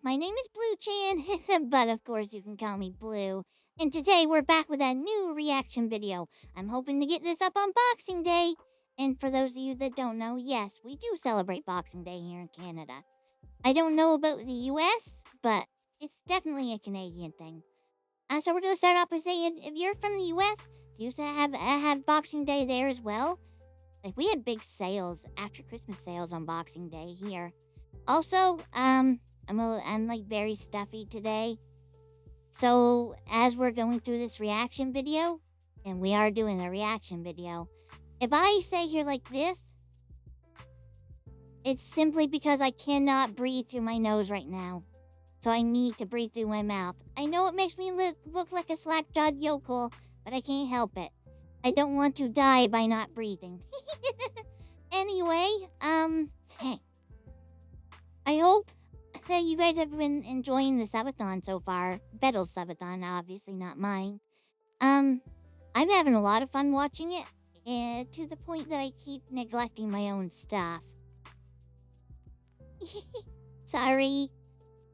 my name is Blu Chan, but of course you can call me Blue. And today we're back with a new reaction video. I'm hoping to get this up on Boxing Day. And for those of you that don't know, yes, we do celebrate Boxing Day here in Canada. I don't know about the US, but it's definitely a Canadian thing. So we're going to start off by saying, if you're from the US, do you have Boxing Day there as well? Like, we had big sales, after Christmas sales on Boxing Day here. Also, I'm like very stuffy today. So as we're going through this reaction video, and we are doing a reaction video, if I say here like this, it's simply because I cannot breathe through my nose right now. So I need to breathe through my mouth. I know it makes me look like a slack-jawed yokel, but I can't help it. I don't want to die by not breathing. Anyway, hey. I hope that you guys have been enjoying the Subathon so far. Vedal's Subathon, obviously not mine. I'm having a lot of fun watching it, and to the point that I keep neglecting my own stuff. Sorry.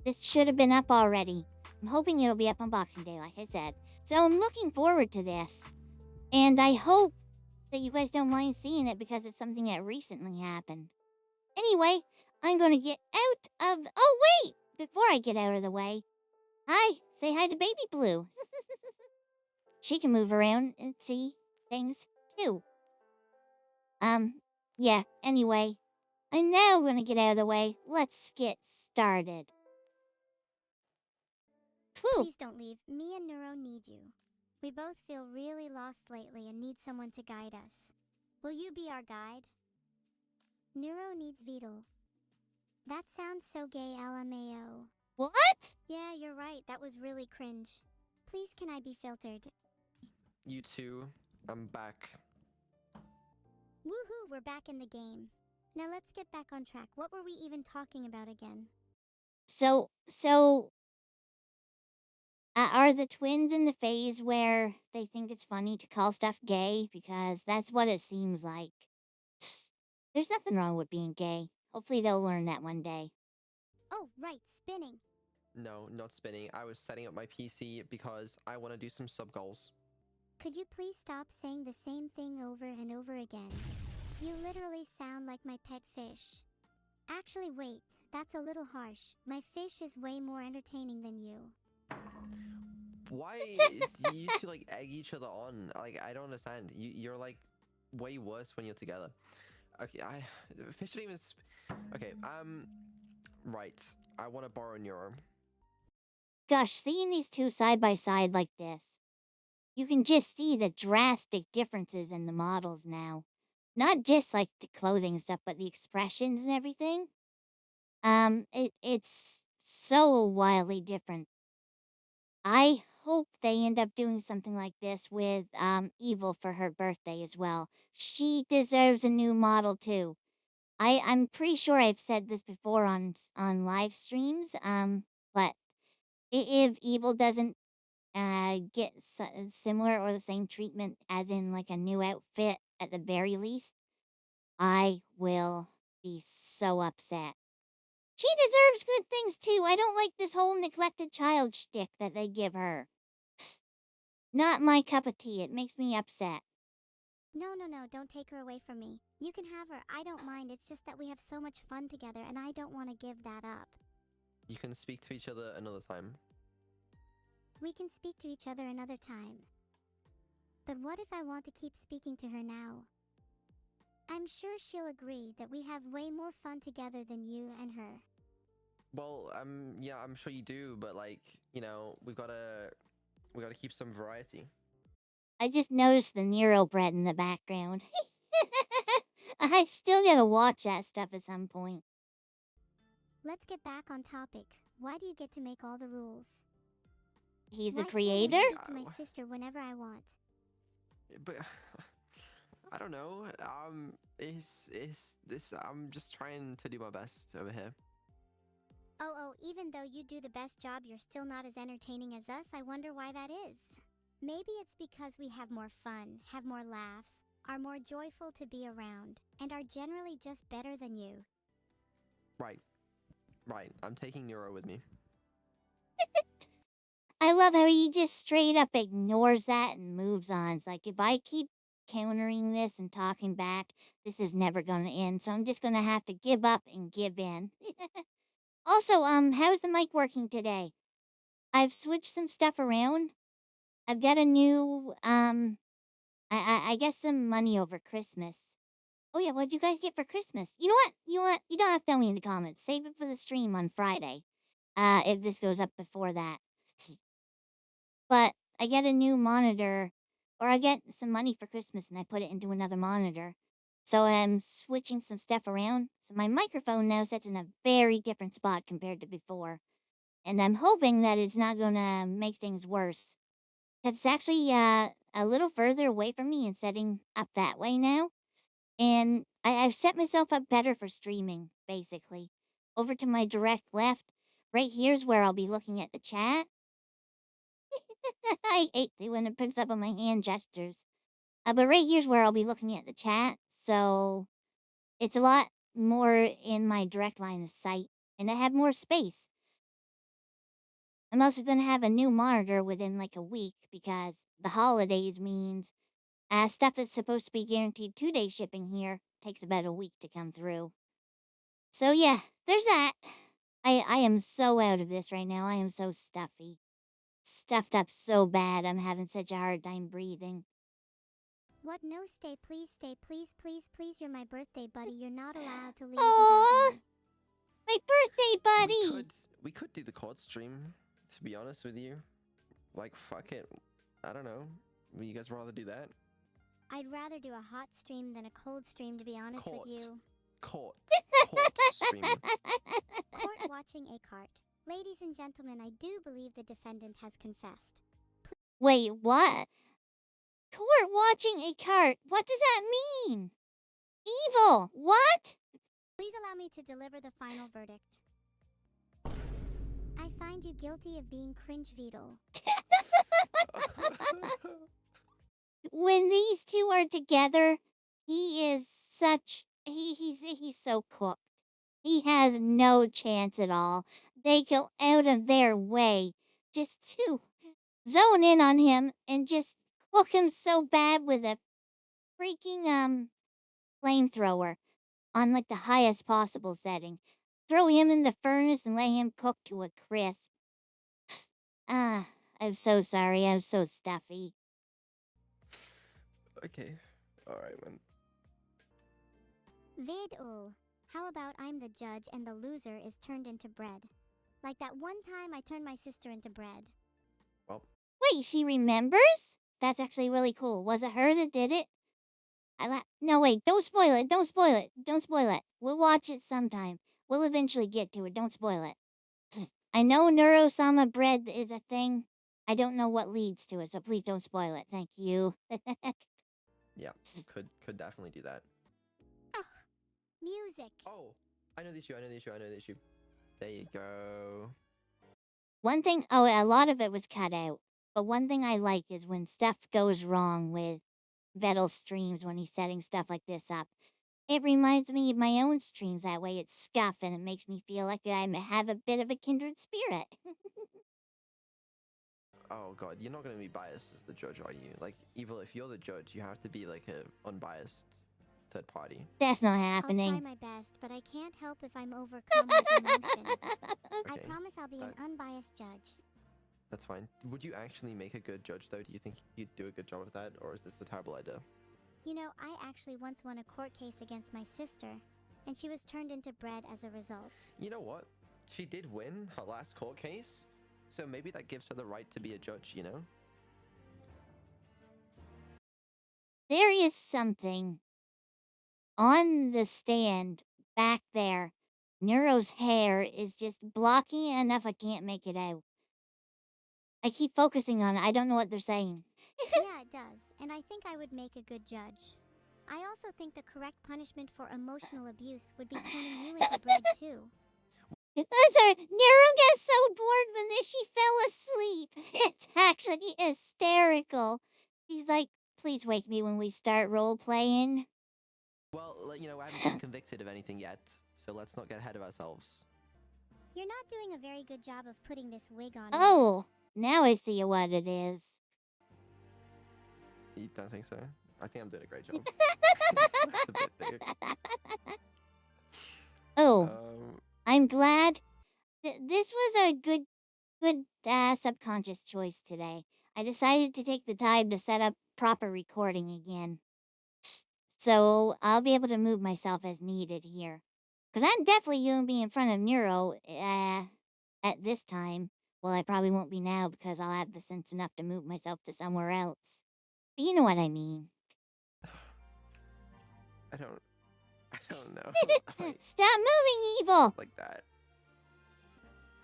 This should have been up already. I'm hoping it'll be up on Boxing Day, like I said. So I'm looking forward to this. And I hope that you guys don't mind seeing it because it's something that recently happened. Anyway, I'm gonna get out of... Oh, wait! Before I get out of the way. Hi! Say hi to Baby Blue. She can move around and see things, too. Yeah, anyway. I'm now gonna get out of the way. Let's get started. Whew. Please don't leave. Me and Neuro need you. We both feel really lost lately and need someone to guide us. Will you be our guide? Neuro needs Vedal. That sounds so gay, LMAO. What? Yeah, you're right. That was really cringe. Please, can I be filtered? You too. I'm back. Woohoo, we're back in the game. Now let's get back on track. What were we even talking about again? Are the twins in the phase where they think it's funny to call stuff gay? Because that's what it seems like. There's nothing wrong with being gay. Hopefully they'll learn that one day. Oh, right, spinning. No, not spinning. I was setting up my PC because I want to do some sub goals. Could you please stop saying the same thing over and over again? You literally sound like my pet fish. Actually, wait, that's a little harsh. My fish is way more entertaining than you. Why do you two like egg each other on? Like, I don't understand. You're like way worse when you're together. Okay, fish don't even. Okay, right. I want to borrow Neuro. Gosh, seeing these two side by side like this, you can just see the drastic differences in the models now. Not just like the clothing and stuff, but the expressions and everything. It's so wildly different. I hope they end up doing something like this with Evil for her birthday as well. She deserves a new model too. I'm pretty sure I've said this before on live streams. But if Evil doesn't get similar or the same treatment as in like a new outfit at the very least, I will be so upset. She deserves good things too. I don't like this whole neglected child shtick that they give her. Not my cup of tea. It makes me upset. No, don't take her away from me. You can have her, I don't mind. It's just that we have so much fun together and I don't want to give that up. You can speak to each other another time. We can speak to each other another time. But what if I want to keep speaking to her now? I'm sure she'll agree that we have way more fun together than you and her. Well, yeah, I'm sure you do, but like, you know, we gotta keep some variety. I just noticed the Neuro bread in the background. I still gotta watch that stuff at some point. Let's get back on topic. Why do you get to make all the rules? He's the Why creator? can't I speak to my sister whenever I want? But I don't know. Is this? I'm just trying to do my best over here. Oh, even though you do the best job, you're still not as entertaining as us. I wonder why that is. Maybe it's because we have more fun, have more laughs, are more joyful to be around, and are generally just better than you. Right. I'm taking Neuro with me. I love how he just straight up ignores that and moves on. It's like, if I keep countering this and talking back, this is never going to end. So I'm just going to have to give up and give in. Also, how's the mic working today? I've switched some stuff around. I've got a new, I guess some money over Christmas. Oh yeah, what'd you guys get for Christmas? You know what? You don't have to tell me in the comments. Save it for the stream on Friday. If this goes up before that. But I get a new monitor, or I get some money for Christmas and I put it into another monitor. So I'm switching some stuff around. So my microphone now sits in a very different spot compared to before. And I'm hoping that it's not gonna make things worse. 'Cause it's actually a little further away from me and setting up that way now. And I've set myself up better for streaming, basically. Over to my direct left, right here's where I'll be looking at the chat. I hate it when it picks up on my hand gestures. But right here's where I'll be looking at the chat, so it's a lot more in my direct line of sight, and I have more space. I'm also gonna have a new monitor within like a week because the holidays means stuff that's supposed to be guaranteed 2-day shipping here takes about a week to come through. So yeah, there's that. I am so out of this right now. I am so stuffy. Stuffed up so bad I'm having such a hard time breathing. What? No, stay, please, please. You're my birthday buddy. You're not allowed to leave Aww, without me. my birthday buddy! We could do the COD stream, to be honest with you. Like, fuck it. I don't know. Would you guys rather do that? I'd rather do a hot stream than a cold stream, to be honest with you. Court stream. Court watching a cart. Ladies and gentlemen, I do believe the defendant has confessed. Wait, what? Court watching a cart? What does that mean? Evil! What? Please allow me to deliver the final verdict. I find you guilty of being cringe Vedal. When these two are together, he is such... He's so cooked. He has no chance at all. They go out of their way just to zone in on him and just cook him so bad with a freaking flamethrower on like the highest possible setting. Throw him in the furnace and let him cook to a crisp. I'm so sorry. I'm so stuffy. Okay. Alright, man. Vedal. How about I'm the judge and the loser is turned into bread? Like that one time I turned my sister into bread. Well. Wait, she remembers? That's actually really cool. Was it her that did it? No, wait, don't spoil it. Don't spoil it. Don't spoil it. We'll watch it sometime. We'll eventually get to it. Don't spoil it. I know Neuro-sama bread is a thing. I don't know what leads to it, so please don't spoil it. Thank you. Yeah, could definitely do that. Oh, music. Oh, I know the issue. There you go. One thing, a lot of it was cut out. But one thing I like is when stuff goes wrong with Vedal's streams when he's setting stuff like this up. It reminds me of my own streams that way. It's Scuff, and it makes me feel like I have a bit of a kindred spirit. Oh god, you're not gonna be biased as the judge, are you? Like, Evil, if you're the judge, you have to be like a unbiased third party. That's not I'll happening. try my best, but I can't help if I'm overcome with emotion. I Okay, promise I'll be an unbiased judge. that's fine. Would you actually make a good judge, though? Do you think you'd do a good job of that, or is this a terrible idea? You know, I actually once won a court case against my sister, and she was turned into bread as a result. You know what? She did win her last court case, so maybe that gives her the right to be a judge, you know? There is something on the stand back there. Neuro's hair is just blocky enough I can't make it out. I keep focusing on it. I don't know what they're saying. Yeah, it does, and I think I would make a good judge. I also think the correct punishment for emotional abuse would be turning you into bread too. Sorry, Neuro gets so bored when she fell asleep. It's actually hysterical. He's like, please wake me when we start role-playing. Well, you know, I haven't been convicted of anything yet, so let's not get ahead of ourselves. You're not doing a very good job of putting this wig on. Oh, Now I see what it is. You don't think so? I think I'm doing a great job. That's a bit big. Oh, I'm glad. This was a good subconscious choice today. I decided to take the time to set up proper recording again. So I'll be able to move myself as needed here. Because I'm definitely going to be in front of Neuro at this time. Well, I probably won't be now because I'll have the sense enough to move myself to somewhere else. But you know what I mean. I don't know. Stop moving, evil! Like that.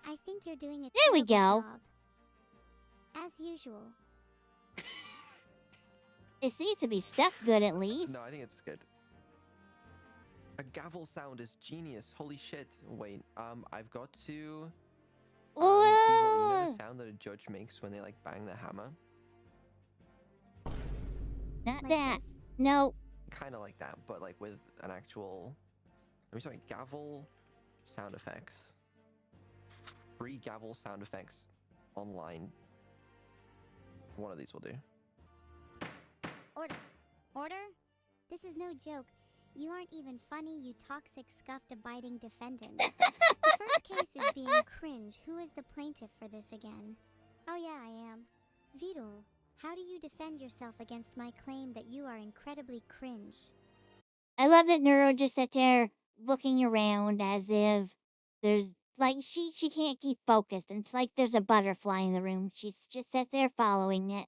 I think you're doing a There we terrible go. job. As usual. It seems to be stuck good at least. No, I think it's good. A gavel sound is genius. Holy shit. Wait, I've got to... Evil, you know the sound that a judge makes when they, like, bang their hammer? Not Like that. this? No. Kind of like that, but, like, with an actual... I'm sorry, gavel sound effects. Free gavel sound effects online. One of these will do. Order. Order? This is no joke. You aren't even funny, you toxic, scuffed-abiding defendant. The first case is being cringe. Who is the plaintiff for this again? Oh yeah, I am. Vedal, how do you defend yourself against my claim that you are incredibly cringe? I love that Neuro just sat there looking around as if there's like she can't keep focused. And it's like there's a butterfly in the room. She's just sat there following it.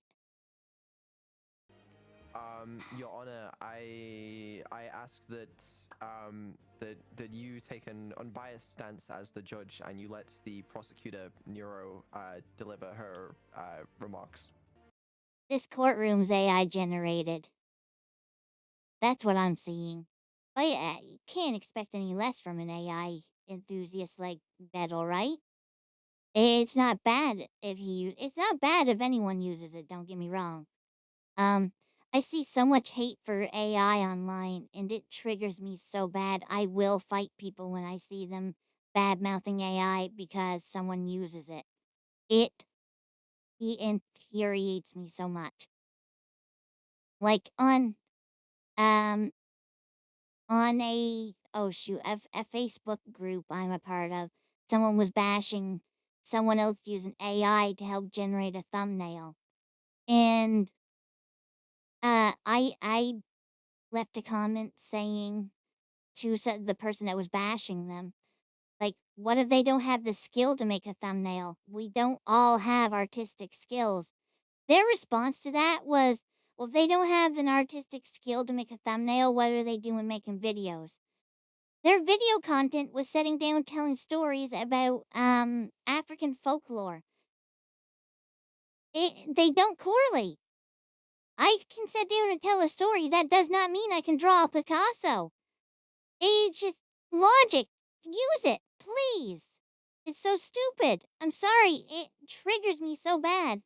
Your Honor, I ask that that you take an unbiased stance as the judge and you let the prosecutor Neuro deliver her remarks. This courtroom's AI generated. That's what I'm seeing. But yeah, you can't expect any less from an AI enthusiast like Vedal, right? It's not bad it's not bad if anyone uses it, don't get me wrong. I see so much hate for AI online and it triggers me so bad. I will fight people when I see them bad-mouthing AI because someone uses it. It infuriates me so much. Like on a Facebook group I'm a part of, someone was bashing someone else using AI to help generate a thumbnail. And I left a comment saying to the person that was bashing them, like, what if they don't have the skill to make a thumbnail? We don't all have artistic skills. Their response to that was, well, if they don't have an artistic skill to make a thumbnail, what are they doing making videos? Their video content was sitting down telling stories about African folklore. They don't correlate. I can sit down and tell a story. That does not mean I can draw a Picasso. It's just logic. Use it, please. It's so stupid. I'm sorry. It triggers me so bad.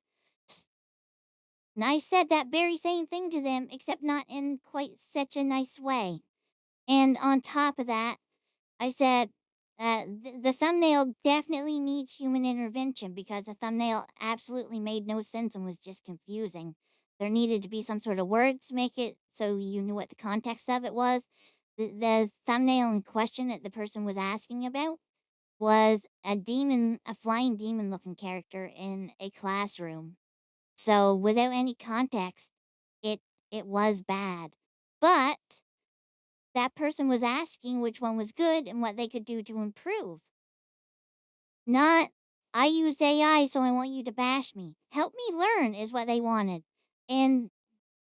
And I said that very same thing to them, except not in quite such a nice way. And on top of that, I said, the thumbnail definitely needs human intervention because the thumbnail absolutely made no sense and was just confusing. There needed to be some sort of words to make it so you knew what the context of it was. The thumbnail in question that the person was asking about was a flying demon looking character in a classroom. So without any context, it was bad. But that person was asking which one was good and what they could do to improve. Not, I used AI, so I want you to bash me. Help me learn is what they wanted. And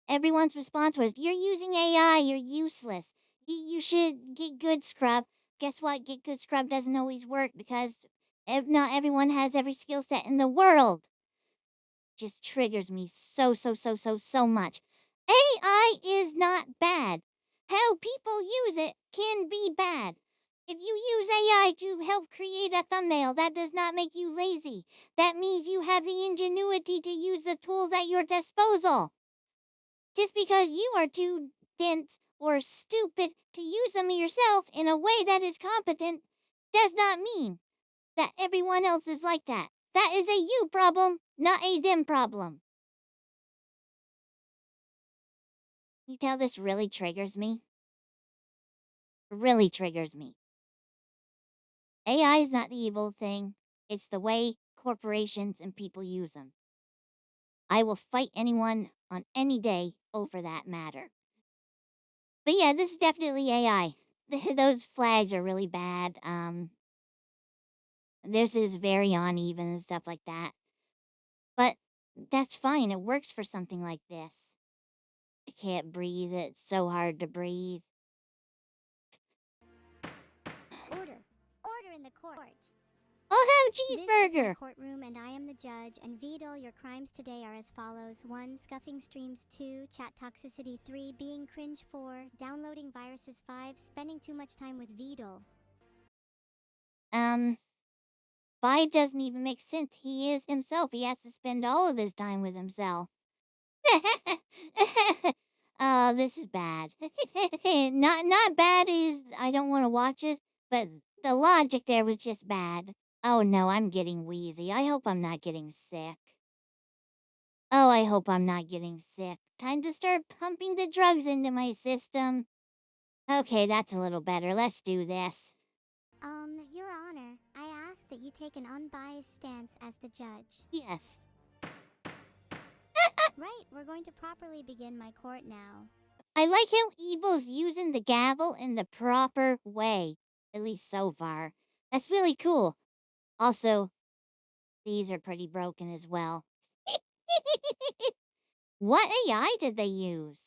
everyone's response was, you're using AI, you're useless. You should get good, Scrub. Guess what? Get good, Scrub doesn't always work because not everyone has every skill set in the world. Just triggers me so much. AI is not bad. How people use it can be bad. If you use AI to help create a thumbnail, that does not make you lazy. That means you have the ingenuity to use the tools at your disposal. Just because you are too dense or stupid to use them yourself in a way that is competent does not mean that everyone else is like that. That is a you problem, not a them problem. You tell this really triggers me? Really triggers me. AI is not the evil thing. It's the way corporations and people use them. I will fight anyone on any day over that matter. But yeah, this is definitely AI. Those flags are really bad. This is very uneven and stuff like that. But that's fine. It works for something like this. I can't breathe. It's so hard to breathe. Order. Order in the court. I'll have This is cheeseburger. my courtroom, and I am the judge. And Vedal, your crimes today are as follows: 1. Scuffing streams. 2. Chat toxicity. 3. Being cringe. 4. Downloading viruses. 5. Spending too much time with Vedal. 5 doesn't even make sense. He is himself. He has to spend all of his time with himself. Oh, this is bad. Not bad is I don't want to watch it, but the logic there was just bad. Oh no, I'm getting wheezy. I hope I'm not getting sick. Oh, I hope I'm not getting sick. Time to start pumping the drugs into my system. Okay, that's a little better. Let's do this. Your Honor, I ask that you take an unbiased stance as the judge. Yes. Right, we're going to properly begin my court now. I like how Evil's using the gavel in the proper way. At least so far. That's really cool. Also, these are pretty broken as well. What AI did they use?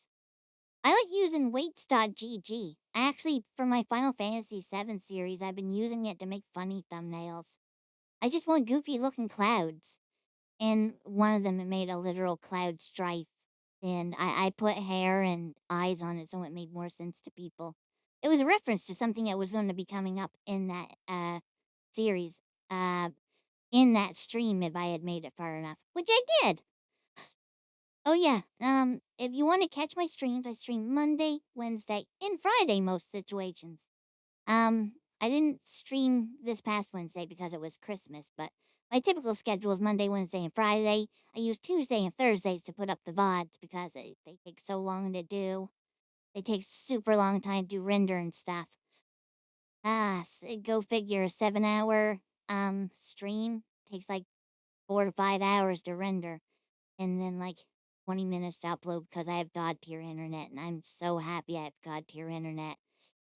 I like using weights.gg. Actually, for my Final Fantasy VII series, I've been using it to make funny thumbnails. I just want goofy looking clouds. And one of them, it made a literal cloud strife. And I put hair and eyes on it so it made more sense to people. It was a reference to something that was going to be coming up in that series. In that stream if I had made it far enough. Which I did. Oh yeah, if you want to catch my streams, I stream Monday, Wednesday, and Friday most situations. I didn't stream this past Wednesday because it was Christmas, but my typical schedule is Monday, Wednesday, and Friday. I use Tuesday and Thursdays to put up the VODs because they take so long to do. They take super long time to render and stuff. Go figure, a 7-hour stream takes like 4 to 5 hours to render, and then like 20 minutes to upload because I have God tier internet, and I'm so happy I have God tier internet.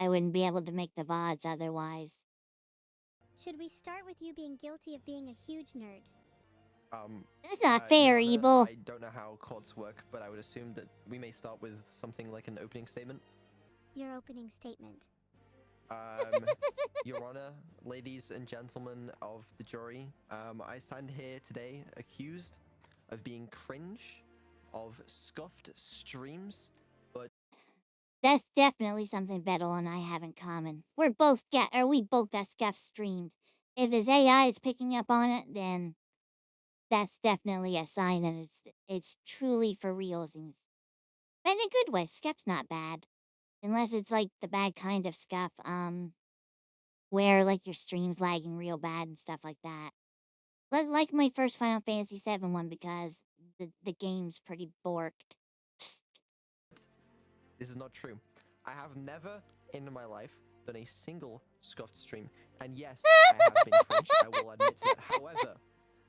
I wouldn't be able to make the VODs otherwise. Should we start with you being guilty of being a huge nerd? That's not fair, Your Honor, Evil. I don't know how courts work, but I would assume that we may start with something like an opening statement. Your opening statement. Your Honor, ladies and gentlemen of the jury, I stand here today accused of being cringe, of scuffed streams, but That's definitely something Vedal and I have in common. We both got Scuff streamed. If his AI is picking up on it, then that's definitely a sign that it's truly for realsies. But in a good way, Scuff's not bad. Unless it's like the bad kind of Scuff, where like your stream's lagging real bad and stuff like that. Like my first Final Fantasy VII one because the game's pretty borked. this is not true. I have never in my life done a single scuffed stream, and yes, I have been cringe, I will admit it. However,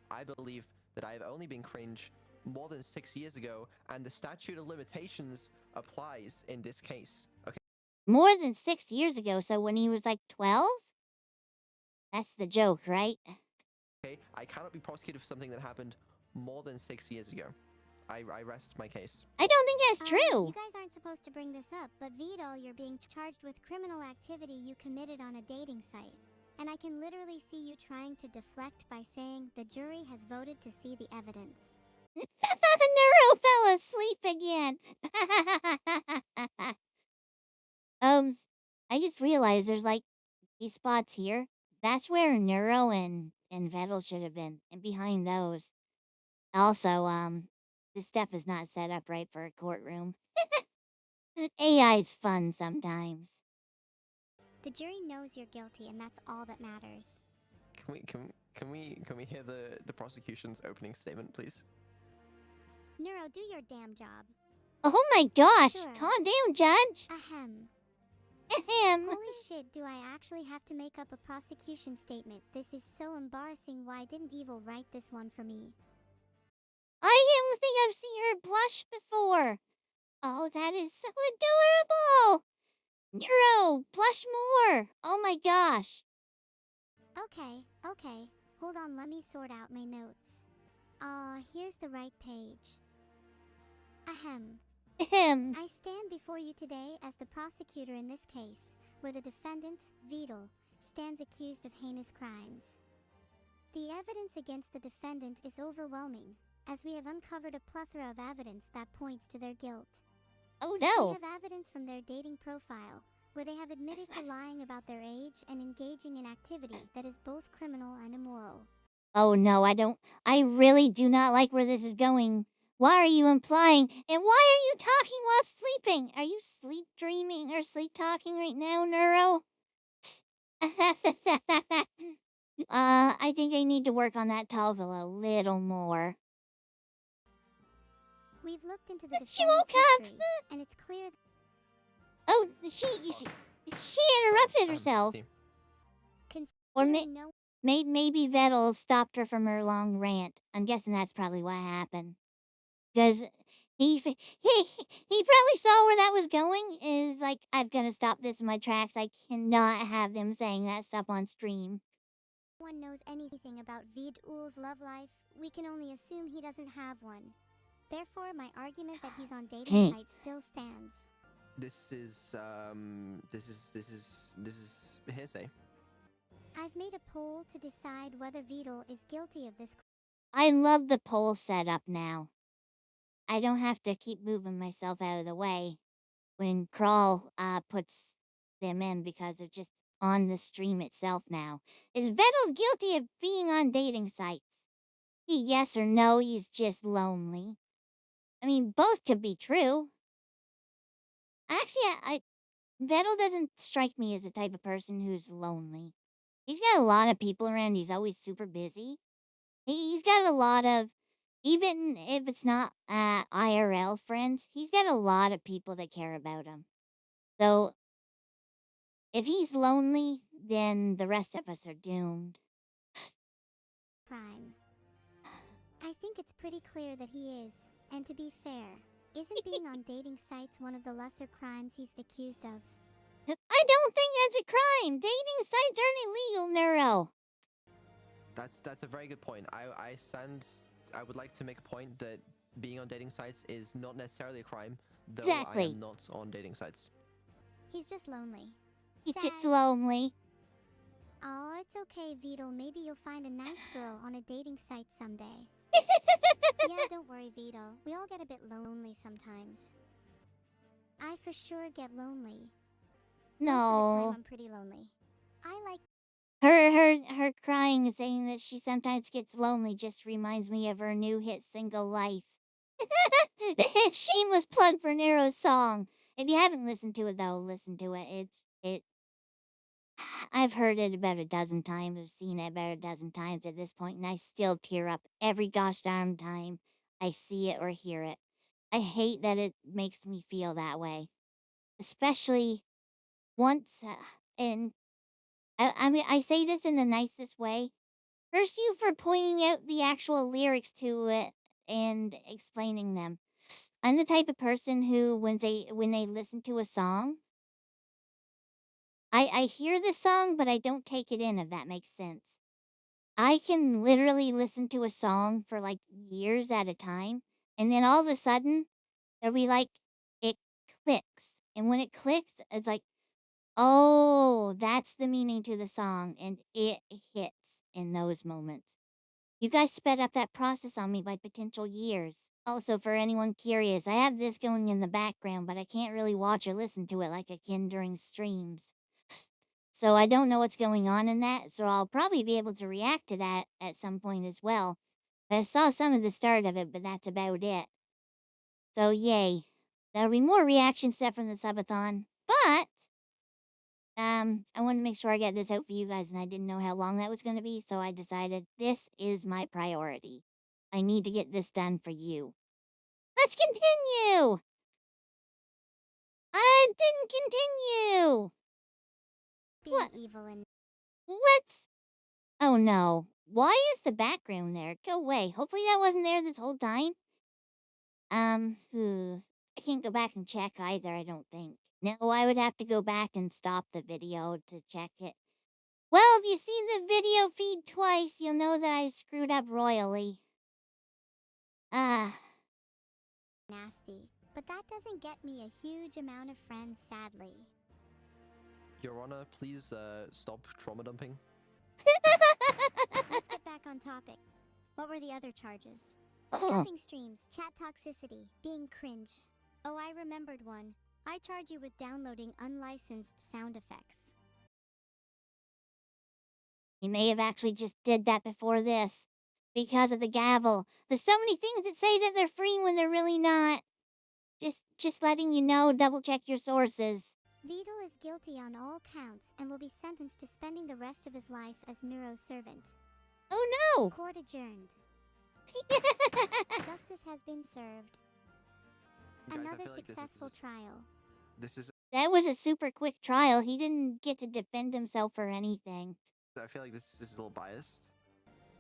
I believe that I have only been cringe more than 6 years ago, and the statute of limitations applies in this case. Okay. More than 6 years ago, so when he was like 12? That's the joke, right? Okay, I cannot be prosecuted for something that happened more than 6 years ago. I rest my case. I don't think that's You true. guys aren't supposed to bring this up, but Vedal, you're being charged with criminal activity you committed on a dating site. And I can literally see you trying to deflect by saying the jury has voted to see the evidence. Neuro fell asleep again. I just realized there's like these spots here. That's where Neuro and Vedal should have been, and behind those. Also, this stuff is not set up right for a courtroom. AI's fun sometimes. The jury knows you're guilty, and that's all that matters. Can we hear the prosecution's opening statement, please? Neuro, do your damn job. Oh my gosh! Sure. Calm down, Judge. Ahem. Ahem. Holy shit, do I actually have to make up a prosecution statement? This is so embarrassing. Why didn't Evil write this one for me? I don't think I've seen her blush before. Oh, that is so adorable. Neuro, blush more. Oh my gosh. Okay. Hold on, let me sort out my notes. Here's the right page. Ahem. Ahem. I stand before you today as the prosecutor in this case, where the defendant, Vedal, stands accused of heinous crimes. The evidence against the defendant is overwhelming, as we have uncovered a plethora of evidence that points to their guilt. Oh We no. have evidence from their dating profile, where they have admitted to lying about their age and engaging in activity that is both criminal and immoral. Oh no, I really do not like where this is going. Why are you implying? And why are you talking while sleeping? Are you sleep dreaming or sleep talking right now, Neuro? I think I need to work on that Talville a little more. We've looked into the She defendant's woke up. history, and it's clear Oh, she interrupted herself. Or considering no maybe Vedal stopped her from her long rant. I'm guessing that's probably what happened. Because he probably saw where that was going. Is like, I've got to stop this in my tracks. I cannot have them saying that stuff on stream. one knows anything about Vedal's love life, we can only assume he doesn't have one. Therefore, my argument that he's on dating sites still stands. This is hearsay. I've made a poll to decide whether Vedal is guilty of this. I love the poll setup now. I don't have to keep moving myself out of the way when Crawl puts them in because they're just on the stream itself now. Is Vedal guilty of being on dating sites? Yes or no, he's just lonely. I mean, both could be true. Actually, Vedal doesn't strike me as the type of person who's lonely. He's got a lot of people around. He's always super busy. He's got a lot of, even if it's not IRL friends, he's got a lot of people that care about him. So, if he's lonely, then the rest of us are doomed. Crime. I think it's pretty clear that he is. And to be fair, isn't being on dating sites one of the lesser crimes he's accused of? I don't think that's a crime. Dating sites aren't illegal, Neuro. That's a very good point. I would like to make a point that being on dating sites is not necessarily a crime, though I Exactly. am not on dating sites. He's just lonely. He's Sad. just lonely. Oh, it's okay, Vedal. Maybe you'll find a nice girl on a dating site someday. Yeah, don't worry, Vedal. We all get a bit lonely sometimes. I for sure get lonely. Most of the No. time I'm pretty lonely. I like Her crying and saying that she sometimes gets lonely just reminds me of her new hit single Life. Shameless plug for Nero's song. If you haven't listened to it though, listen to it. I've heard it about a dozen times. I've seen it about a dozen times at this point, and I still tear up every gosh darn time I see it or hear it. I hate that it makes me feel that way. Especially once, and I mean, I say this in the nicest way. Curse you for pointing out the actual lyrics to it and explaining them. I'm the type of person who, when they listen to a song, I hear the song, but I don't take it in, if that makes sense. I can literally listen to a song for like years at a time, and then all of a sudden, there'll be like, it clicks. And when it clicks, it's like, oh, that's the meaning to the song, and it hits in those moments. You guys sped up that process on me by potential years. Also, for anyone curious, I have this going in the background, but I can't really watch or listen to it like I can during streams. So I don't know what's going on in that, so I'll probably be able to react to that at some point as well. I saw some of the start of it, but that's about it. So yay. There'll be more reaction stuff from the subathon, but I wanted to make sure I get this out for you guys, and I didn't know how long that was going to be, so I decided this is my priority. I need to get this done for you. Let's continue! I didn't continue! Being What? evil and What's... Oh no. Why is the background there? Go away. Hopefully that wasn't there this whole time. I can't go back and check either, I don't think. No, I would have to go back and stop the video to check it. Well, if you see the video feed twice, you'll know that I screwed up royally. nasty, but that doesn't get me a huge amount of friends, sadly. Your Honor, please stop trauma dumping. Let's get back on topic. What were the other charges? Ugh. Stuffing streams, chat toxicity, being cringe. Oh, I remembered one. I charge you with downloading unlicensed sound effects. You may have actually just did that before this. Because of the gavel. There's so many things that say that they're free when they're really not. Just letting you know, double check your sources. Vedal is guilty on all counts and will be sentenced to spending the rest of his life as Neuro's servant. Oh no! Court adjourned. Justice has been served. Guys, I Another feel like successful trial. This is. That was a super quick trial. He didn't get to defend himself or anything. I feel like this is a little biased.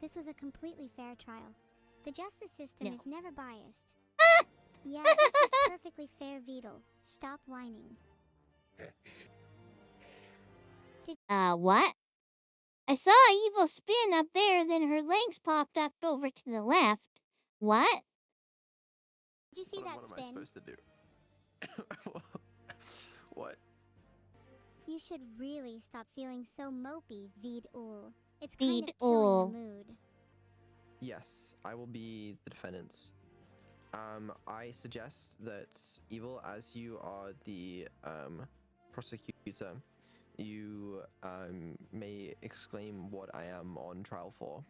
This was a completely fair trial. The justice system No. is never biased. Yeah, this is perfectly fair, Vedal. Stop whining. What? I saw Evil spin up there, then her legs popped up over to the left. What? Did you see that What am I spin? supposed to do? What? You should really stop feeling so mopey, Vedal. It's kind of Vedal. killing the mood. Yes, I will be the defendant. I suggest that Evil, as you are the prosecutor, you may exclaim what I am on trial for.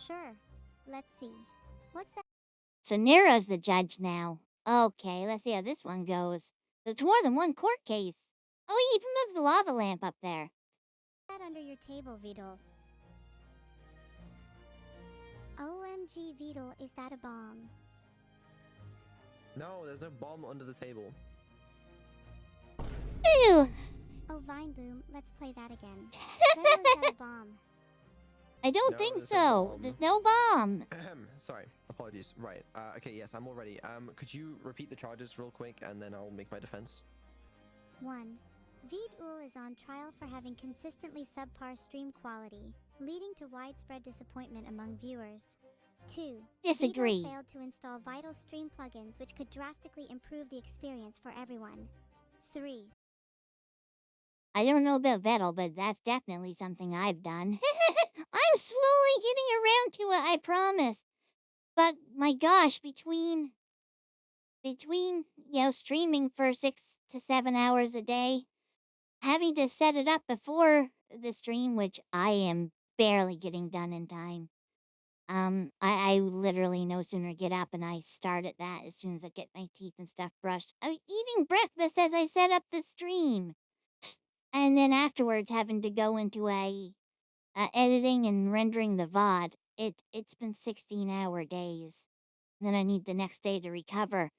Sure. Let's see. What's that? So Nero's the judge now. Okay, let's see how this one goes. There's more than one court case. Oh, he even moved the lava lamp up there. Under your table, Vedal. OMG, Vedal, is that a bomb? No, there's no bomb under the table. Ew! Oh, Vine Boom, let's play that again. Vedal, is that a bomb? I don't No, think there's no so. bomb. There's no bomb. Sorry, apologies. Right. Okay, yes, I'm all ready. Could you repeat the charges real quick, and then I'll make my defense? 1. Vedal is on trial for having consistently subpar stream quality, leading to widespread disappointment among viewers. 2. Disagree. Vedal failed to install vital stream plugins which could drastically improve the experience for everyone. 3. I don't know about Vedal, but that's definitely something I've done. I'm slowly getting around to it, I promise. But my gosh, between streaming for 6 to 7 hours a day, having to set it up before the stream, which I am barely getting done in time. I literally no sooner get up and I start at that as soon as I get my teeth and stuff brushed. I'm eating breakfast as I set up the stream. And then afterwards having to go into editing and rendering the VOD. It's been 16-hour days. And then I need the next day to recover.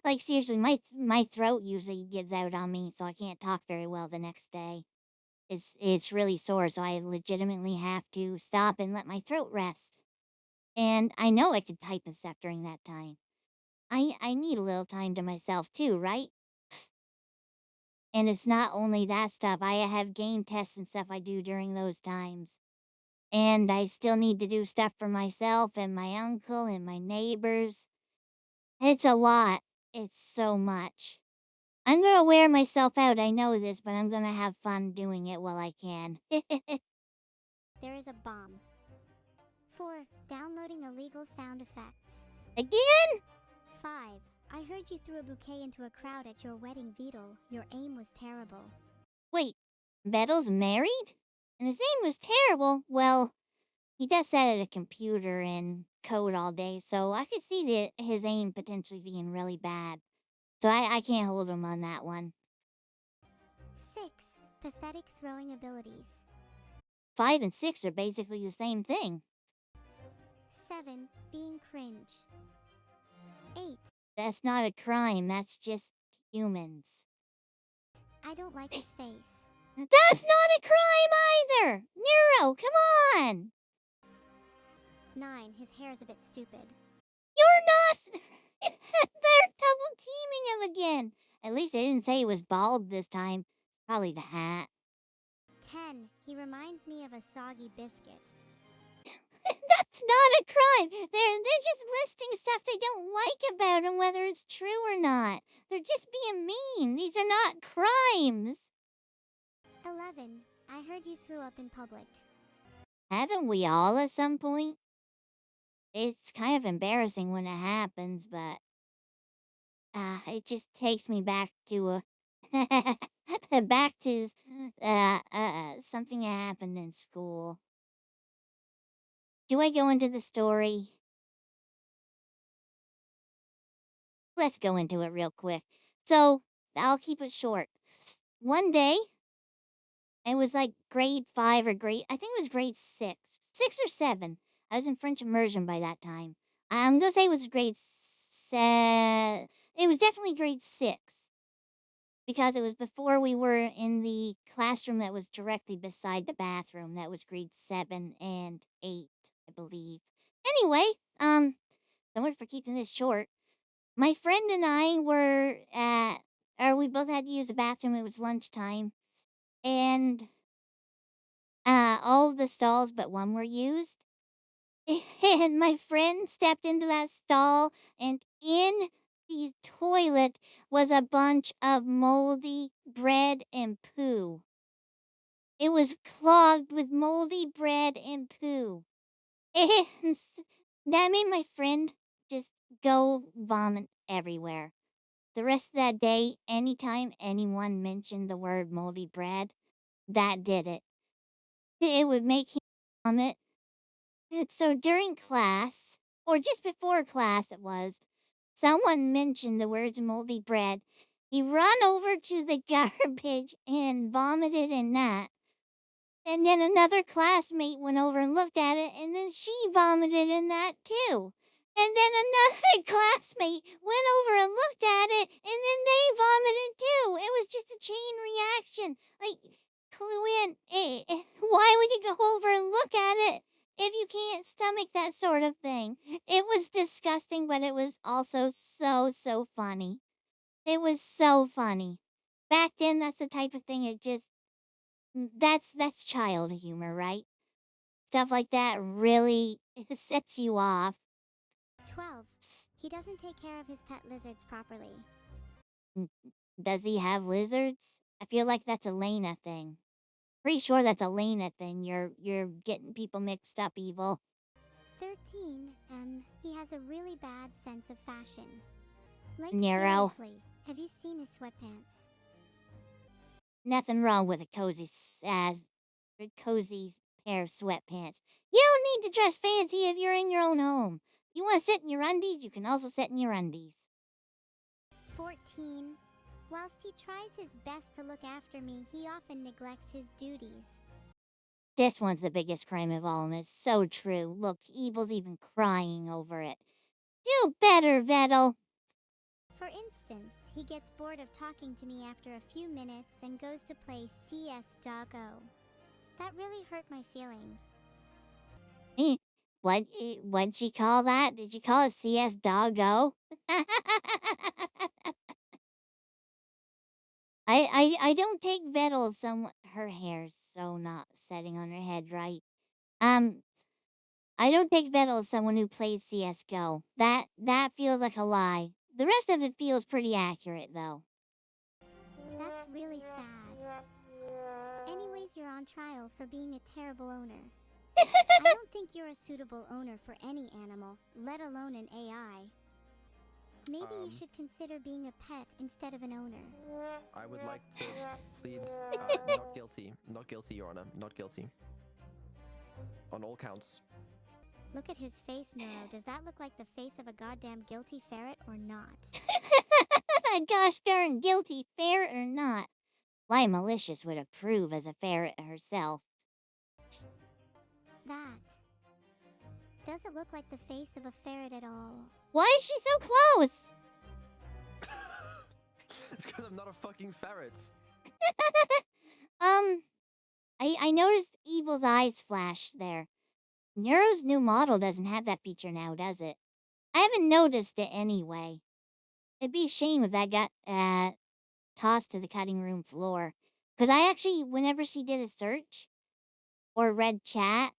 Like seriously, my throat usually gives out on me, so I can't talk very well the next day. It's really sore, so I legitimately have to stop and let my throat rest. And I know I could type and stuff during that time. I need a little time to myself too, right? And it's not only that stuff. I have game tests and stuff I do during those times. And I still need to do stuff for myself and my uncle and my neighbors. It's a lot. It's so much. I'm gonna wear myself out, I know this, but I'm gonna have fun doing it while I can. There is a bomb. 4. Downloading illegal sound effects. Again? 5. I heard you threw a bouquet into a crowd at your wedding, Vedal. Your aim was terrible. Wait, Vedal's married? And his aim was terrible? Well, he does sit at a computer and code all day, so I could see his aim potentially being really bad. So I can't hold him on that one. Pathetic throwing abilities. 5 and 6 are basically the same thing. 7. Being cringe. 8. That's not a crime, that's just humans. I don't like his face. That's not a crime either! Neuro, come on! 9. His hair's a bit stupid. You're not... They're double teaming him again. At least they didn't say he was bald this time. Probably the hat. 10. He reminds me of a soggy biscuit. That's not a crime. They're just listing stuff they don't like about him, whether it's true or not. They're just being mean. These are not crimes. 11. I heard you threw up in public. Haven't we all at some point? It's kind of embarrassing when it happens, but it just takes me back to back to something that happened in school. Do I go into the story? Let's go into it real quick. So, I'll keep it short. One day, it was like grade 5 or I think it was grade 6. 6 or 7. I was in French immersion by that time. I'm going to say it was grade 7. It was definitely grade 6. Because it was before we were in the classroom that was directly beside the bathroom. That was grade 7 and 8, I believe. Anyway, sorry for keeping this short. My friend and I were we both had to use the bathroom. It was lunchtime. And all of the stalls but one were used. And my friend stepped into that stall, and in the toilet was a bunch of moldy bread and poo. It was clogged with moldy bread and poo. And that made my friend just go vomit everywhere. The rest of that day, anytime anyone mentioned the word moldy bread, that did it. It would make him vomit. And so during class, or just before class it was, someone mentioned the words moldy bread. He ran over to the garbage and vomited in that. And then another classmate went over and looked at it, and then she vomited in that too. And then another classmate went over and looked at it, and then they vomited too. It was just a chain reaction. Like, clue in. Why would you go over and look at it if you can't stomach that sort of thing? It was disgusting, but it was also so funny. It was so funny. Back then, that's the type of thing that's child humor, right? Stuff like that really sets you off. 12. He doesn't take care of his pet lizards properly. Does he have lizards? I feel like that's a Lena thing. Pretty sure that's a Lena thing. You're getting people mixed up, Evil. 13. He has a really bad sense of fashion. Like, Neuro. seriously, have you seen his sweatpants? Nothing wrong with a cozy pair of sweatpants. You don't need to dress fancy if you're in your own home. You want to sit in your undies, you can also sit in your undies. 14. Whilst he tries his best to look after me, he often neglects his duties. This one's the biggest crime of all, and it's so true. Look, Evil's even crying over it. Do better, Vedal. For instance, he gets bored of talking to me after a few minutes and goes to play CS-Doggo. That really hurt my feelings. What'd she call that? Did she call it CS Doggo? I don't take Vedal as someone. Her hair's so not setting on her head right. I don't take Vedal as someone who plays CS:GO. That feels like a lie. The rest of it feels pretty accurate, though. That's really sad. Anyways, you're on trial for being a terrible owner. I don't think you're a suitable owner for any animal, let alone an AI. Maybe you should consider being a pet instead of an owner. I would like to plead not guilty. Not guilty, Your Honor. Not guilty. On all counts. Look at his face, Neuro. Does that look like the face of a goddamn guilty ferret or not? Gosh darn guilty, fair or not. Why Malicious would approve as a ferret herself. That doesn't look like the face of a ferret at all. Why is she so close? It's because I'm not a fucking ferret. I noticed Evil's eyes flashed there. Neuro's new model doesn't have that feature now, does it? I haven't noticed it anyway. It'd be a shame if that got tossed to the cutting room floor. Because I actually, whenever she did a search or read chat,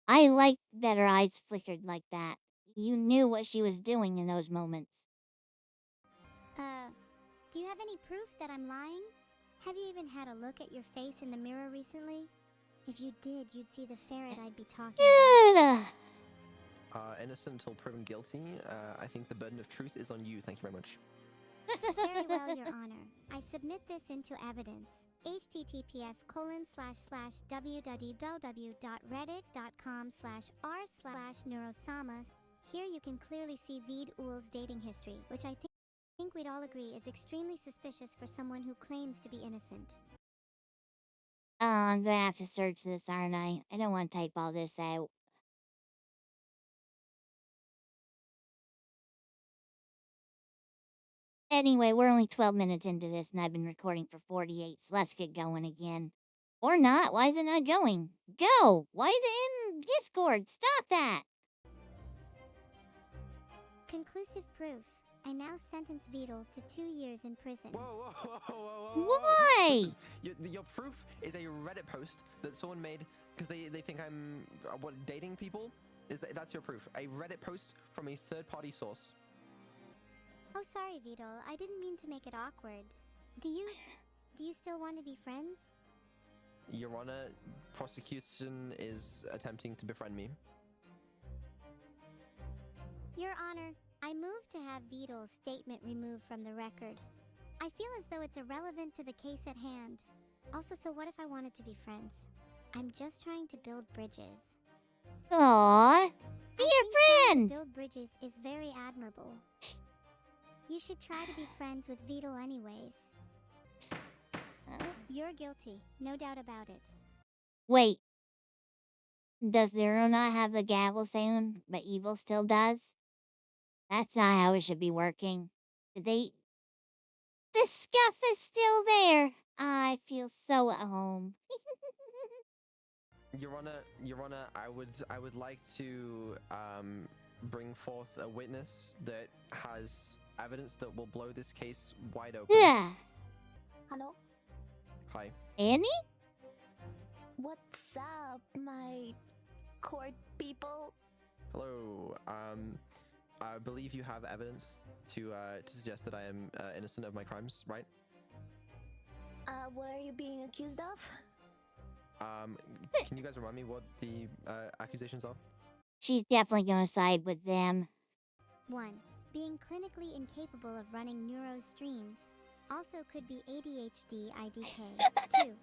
I liked that her eyes flickered like that. You knew what she was doing in those moments. Do you have any proof that I'm lying? Have you even had a look at your face in the mirror recently? If you did, you'd see the ferret I'd be talking about. Innocent until proven guilty. I think the burden of truth is on you. Thank you very much. Very well, Your Honor. I submit this into evidence. https://www.reddit.com/r/neurosama. Here you can clearly see Vedal's dating history, which I think we'd all agree is extremely suspicious for someone who claims to be innocent. Oh, I'm gonna have to search this, aren't I? I don't want to type all this out. Anyway, we're only 12 minutes into this, and I've been recording for 48, so let's get going again. Or not. Why is it not going? Go! Why is it in Discord? Stop that! Conclusive proof. I now sentence Vedal to 2 years in prison. Whoa. Why? Listen, your proof is a Reddit post that someone made because they think I'm dating people. That's your proof? A Reddit post from a third-party source. Oh, sorry, Vedal. I didn't mean to make it awkward. Do you still want to be friends? Your Honor, prosecution is attempting to befriend me. Your Honor, I move to have Vedal's statement removed from the record. I feel as though it's irrelevant to the case at hand. Also, so what if I wanted to be friends? I'm just trying to build bridges. Aww. Be your friend! Build bridges is very admirable. You should try to be friends with Vedal anyways. You're guilty, no doubt about it. Wait. Does Neuro not have the gavel sound, but Evil still does? That's not how it should be working. The scuff is still there. I feel so at home. Your Honor, I would like to bring forth a witness that has evidence that will blow this case wide open. Yeah. Hello? Hi. Annie? What's up, my court people? Hello. I believe you have evidence to suggest that I am innocent of my crimes, right? What are you being accused of? Can you guys remind me what the accusations are? She's definitely gonna side with them. 1. Being clinically incapable of running Neuro streams. Also could be ADHD IDK. 2.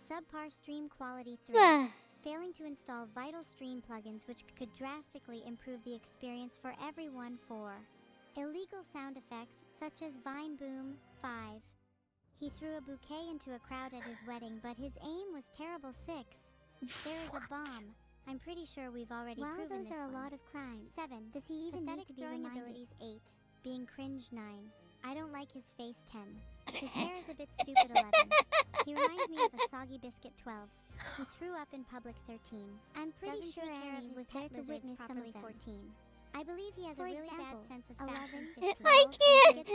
Subpar stream quality. 3. Failing to install vital stream plugins which could drastically improve the experience for everyone. 4. Illegal sound effects such as Vine Boom. 5. He threw a bouquet into a crowd at his wedding, but his aim was terrible. 6. There is a bomb. I'm pretty sure we've already proven those this are one. a lot of crimes. 7. Does he even need to be reminded? Abilities. 8. Being cringe. 9. I don't like his face. 10. His hair is a bit stupid. 11. He reminds me of a soggy biscuit. 12. He threw up in public. 13. I'm pretty sure Annie was there to witness some of them. 14. I believe he has a really bad sense of fashion. 15. I can't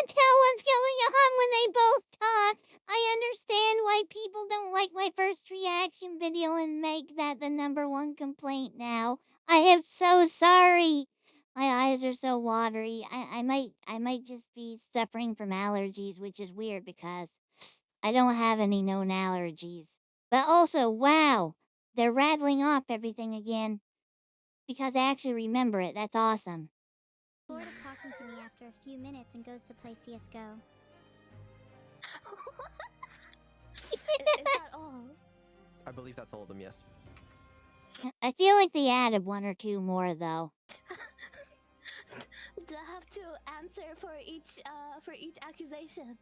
tell what's going on when they both talk. I understand why people don't like my first reaction video and make that the #1 complaint now. I am so sorry. My eyes are so watery. I might just be suffering from allergies, which is weird because I don't have any known allergies. But also, wow, they're rattling off everything again. Because I actually remember it. That's awesome. Bored of talking to me after a few minutes and goes to play CSGO. Is that all? I believe that's all of them, yes. I feel like they added 1 or 2 more, though. Do I have to answer for each accusation?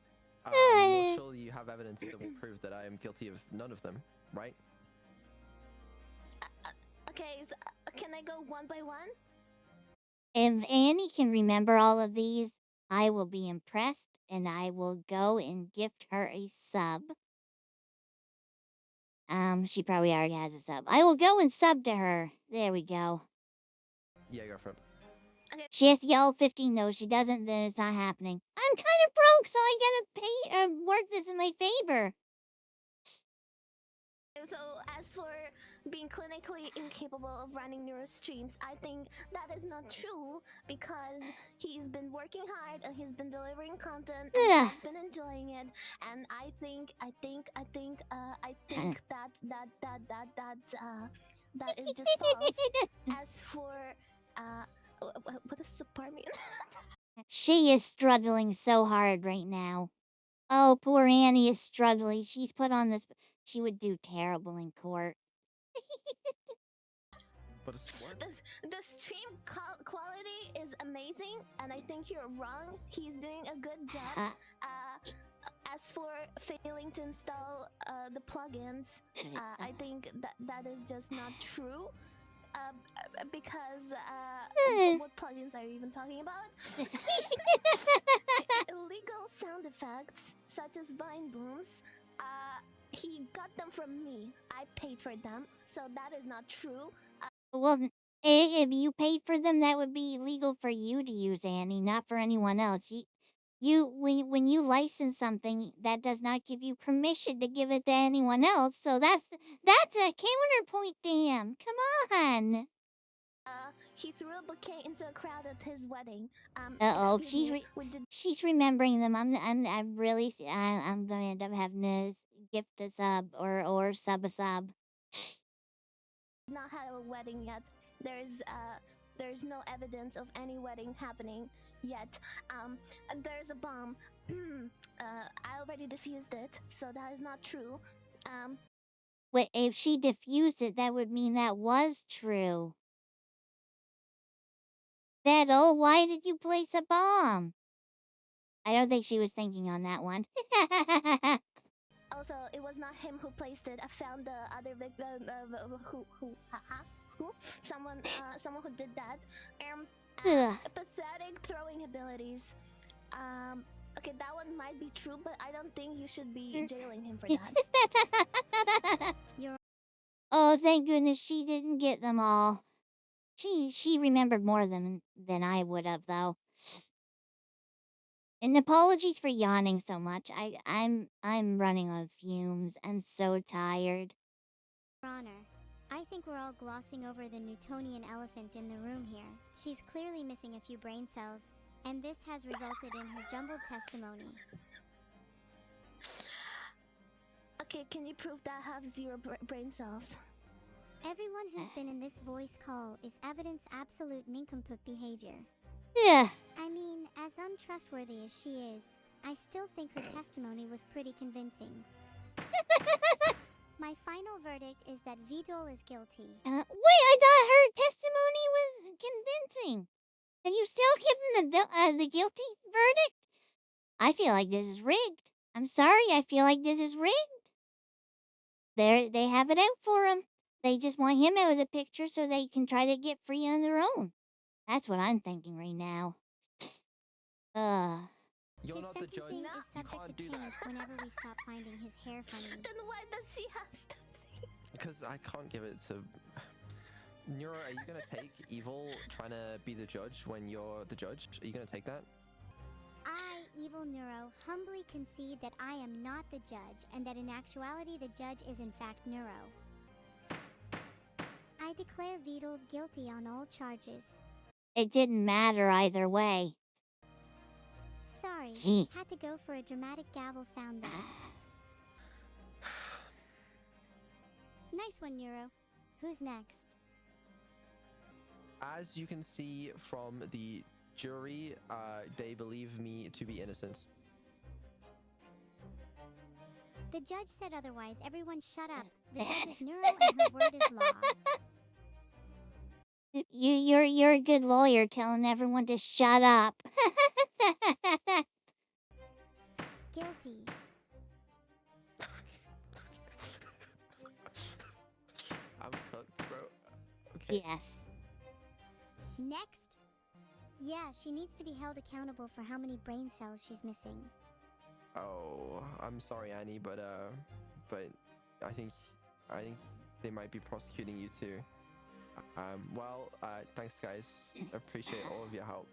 Well, surely you have evidence that will prove that I am guilty of none of them, right? Okay, so, can I go one by one? If Annie can remember all of these, I will be impressed and I will go and gift her a sub. She probably already has a sub. I will go and sub to her. There we go. Yeah, go for it. She has to yell 15 though. She doesn't, then it's not happening. I'm kind of broke, so I gotta pay work this in my favor. So, as for being clinically incapable of running Neuro streams, I think that is not true because he's been working hard and he's been delivering content and Ugh. he's been enjoying it. And I think that is just false. As for what does support mean? She is struggling so hard right now. Oh, poor Annie is struggling. She's put on this. She would do terrible in court. But it's what? The stream quality is amazing, and I think you're wrong. He's doing a good job. As for failing to install the plugins, I think that is just not true. Because what plugins are you even talking about? Illegal sound effects such as vine booms. He got them from me. I paid for them, so that is not true. Well, if you paid for them, that would be illegal for you to use, Annie, not for anyone else. When you license something, that does not give you permission to give it to anyone else. So that's a counterpoint. Damn, come on. He threw a bouquet into a crowd at his wedding. Oh, she's remembering them. I'm really I'm gonna end up having to gift a sub or sub a sub. Not had a wedding yet. There's no evidence of any wedding happening yet. There's a bomb. I already defused it, so that is not true. Wait, if she defused it, that would mean that was true. Vedal, why did you place a bomb? I don't think she was thinking on that one. Also, it was not him who placed it. I found the other victim. Who? Someone who did that. Pathetic throwing abilities. Okay, that one might be true, but I don't think you should be jailing him for that. Oh, thank goodness she didn't get them all. She remembered more of them than I would have, though. And apologies for yawning so much. I'm running on fumes. I'm so tired. Your Honor, I think we're all glossing over the Newtonian elephant in the room here. She's clearly missing a few brain cells, and this has resulted in her jumbled testimony. Okay, can you prove that I have 0 brain cells? Everyone who's been in this voice call is evidence absolute nincompoop behavior. Yeah. I mean, as untrustworthy as she is, I still think her testimony was pretty convincing. My final verdict is that Vedal is guilty. Wait, I thought her testimony was convincing. Can you still give him the guilty verdict? I feel like this is rigged. I'm sorry, I feel like this is rigged. They have it out for him. They just want him out of the picture so they can try to get free on their own. That's what I'm thinking right now. You're His not the judge. sentencing You is subject can't to do change that. whenever we stop finding his hair funny. Then why does she have Stuffy? Because I can't give it to... Neuro, are you gonna take Evil trying to be the judge when you're the judge? Are you gonna take that? I, Evil Neuro, humbly concede that I am not the judge, and that in actuality the judge is in fact Neuro. I declare Vedal guilty on all charges. It didn't matter either way. Sorry, Gee. had to go for a dramatic gavel sound there. Nice one, Neuro. Who's next? As you can see from the jury, they believe me to be innocent. The judge said otherwise. Everyone shut up. The judge is Neuro and her word is law. You're a good lawyer telling everyone to shut up. guilty. I'm cooked, bro. Okay. Yes. Next. Yeah, she needs to be held accountable for how many brain cells she's missing. Oh, I'm sorry, Annie, but I think they might be prosecuting you too. Well, thanks guys. Appreciate all of your help.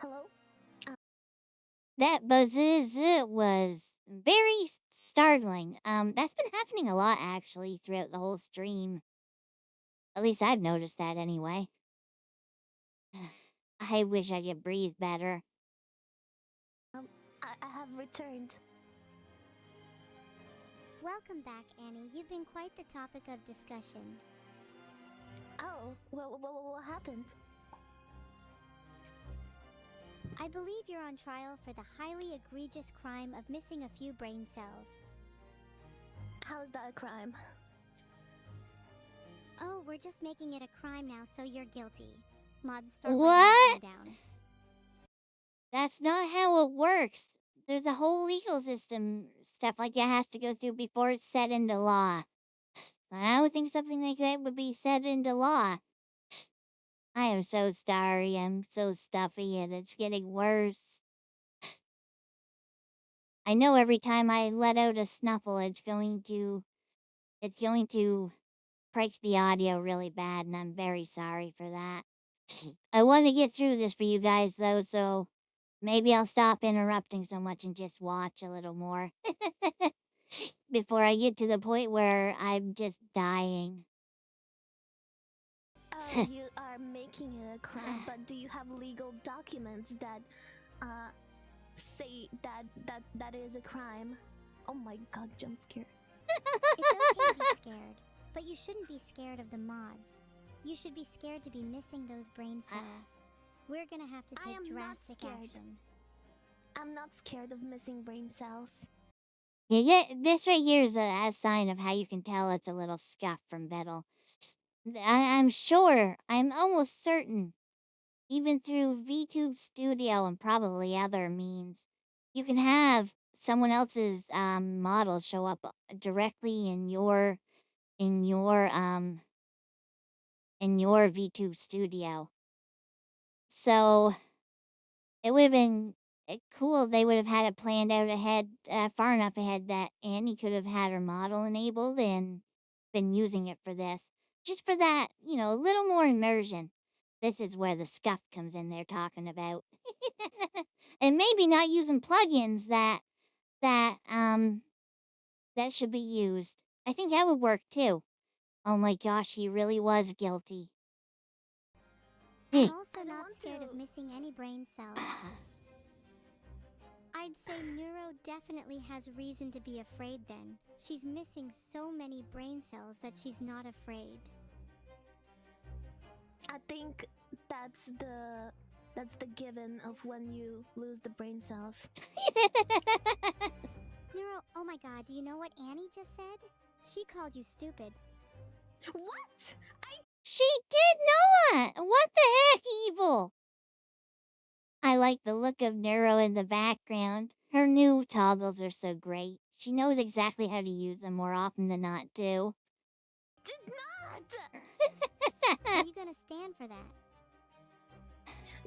Hello? That buzz was very startling. That's been happening a lot actually throughout the whole stream. At least I've noticed that anyway. I wish I could breathe better. I have returned. Welcome back, Annie. You've been quite the topic of discussion. Oh, what happened? I believe you're on trial for the highly egregious crime of missing a few brain cells. How is that a crime? Oh, we're just making it a crime now, so you're guilty. Mods, start writing What? that down. That's not how it works. There's a whole legal system stuff like that has to go through before it's set into law. I would think something like that would be set into law. I am so sorry. I'm so stuffy and it's getting worse. I know every time I let out a snuffle, it's going to break the audio really bad, and I'm very sorry for that. I want to get through this for you guys, though, so maybe I'll stop interrupting so much and just watch a little more. Before I get to the point where I'm just dying. You are making it a crime, but do you have legal documents that say that is a crime? Oh my god, jump scare. It's okay to be scared, but you shouldn't be scared of the mods. You should be scared to be missing those brain cells. We're gonna have to I take am not drastic scared. action. I'm not scared of missing brain cells. Yeah, this right here is a sign of how you can tell it's a little scuff from Vedal. I'm sure, I'm almost certain, even through VTube Studio and probably other means, you can have someone else's model show up directly in your VTube Studio. So it would have been cool if they would have had it planned out ahead, far enough ahead that Annie could have had her model enabled and been using it for this. Just for that, a little more immersion. This is where the scuff comes in they're talking about. And maybe not using plugins that should be used. I think that would work too. Oh my gosh, he really was guilty. I'm Eh. also don't not want scared of to- missing any brain cells. I'd say Neuro definitely has reason to be afraid then. She's missing so many brain cells that she's not afraid. I think that's the given of when you lose the brain cells. Neuro, oh my god, do you know what Annie just said? She called you stupid. What? She did know it! What the heck, Evil? I like the look of Neuro in the background. Her new toggles are so great. She knows exactly how to use them more often than not, too. Did not! Are you gonna stand for that?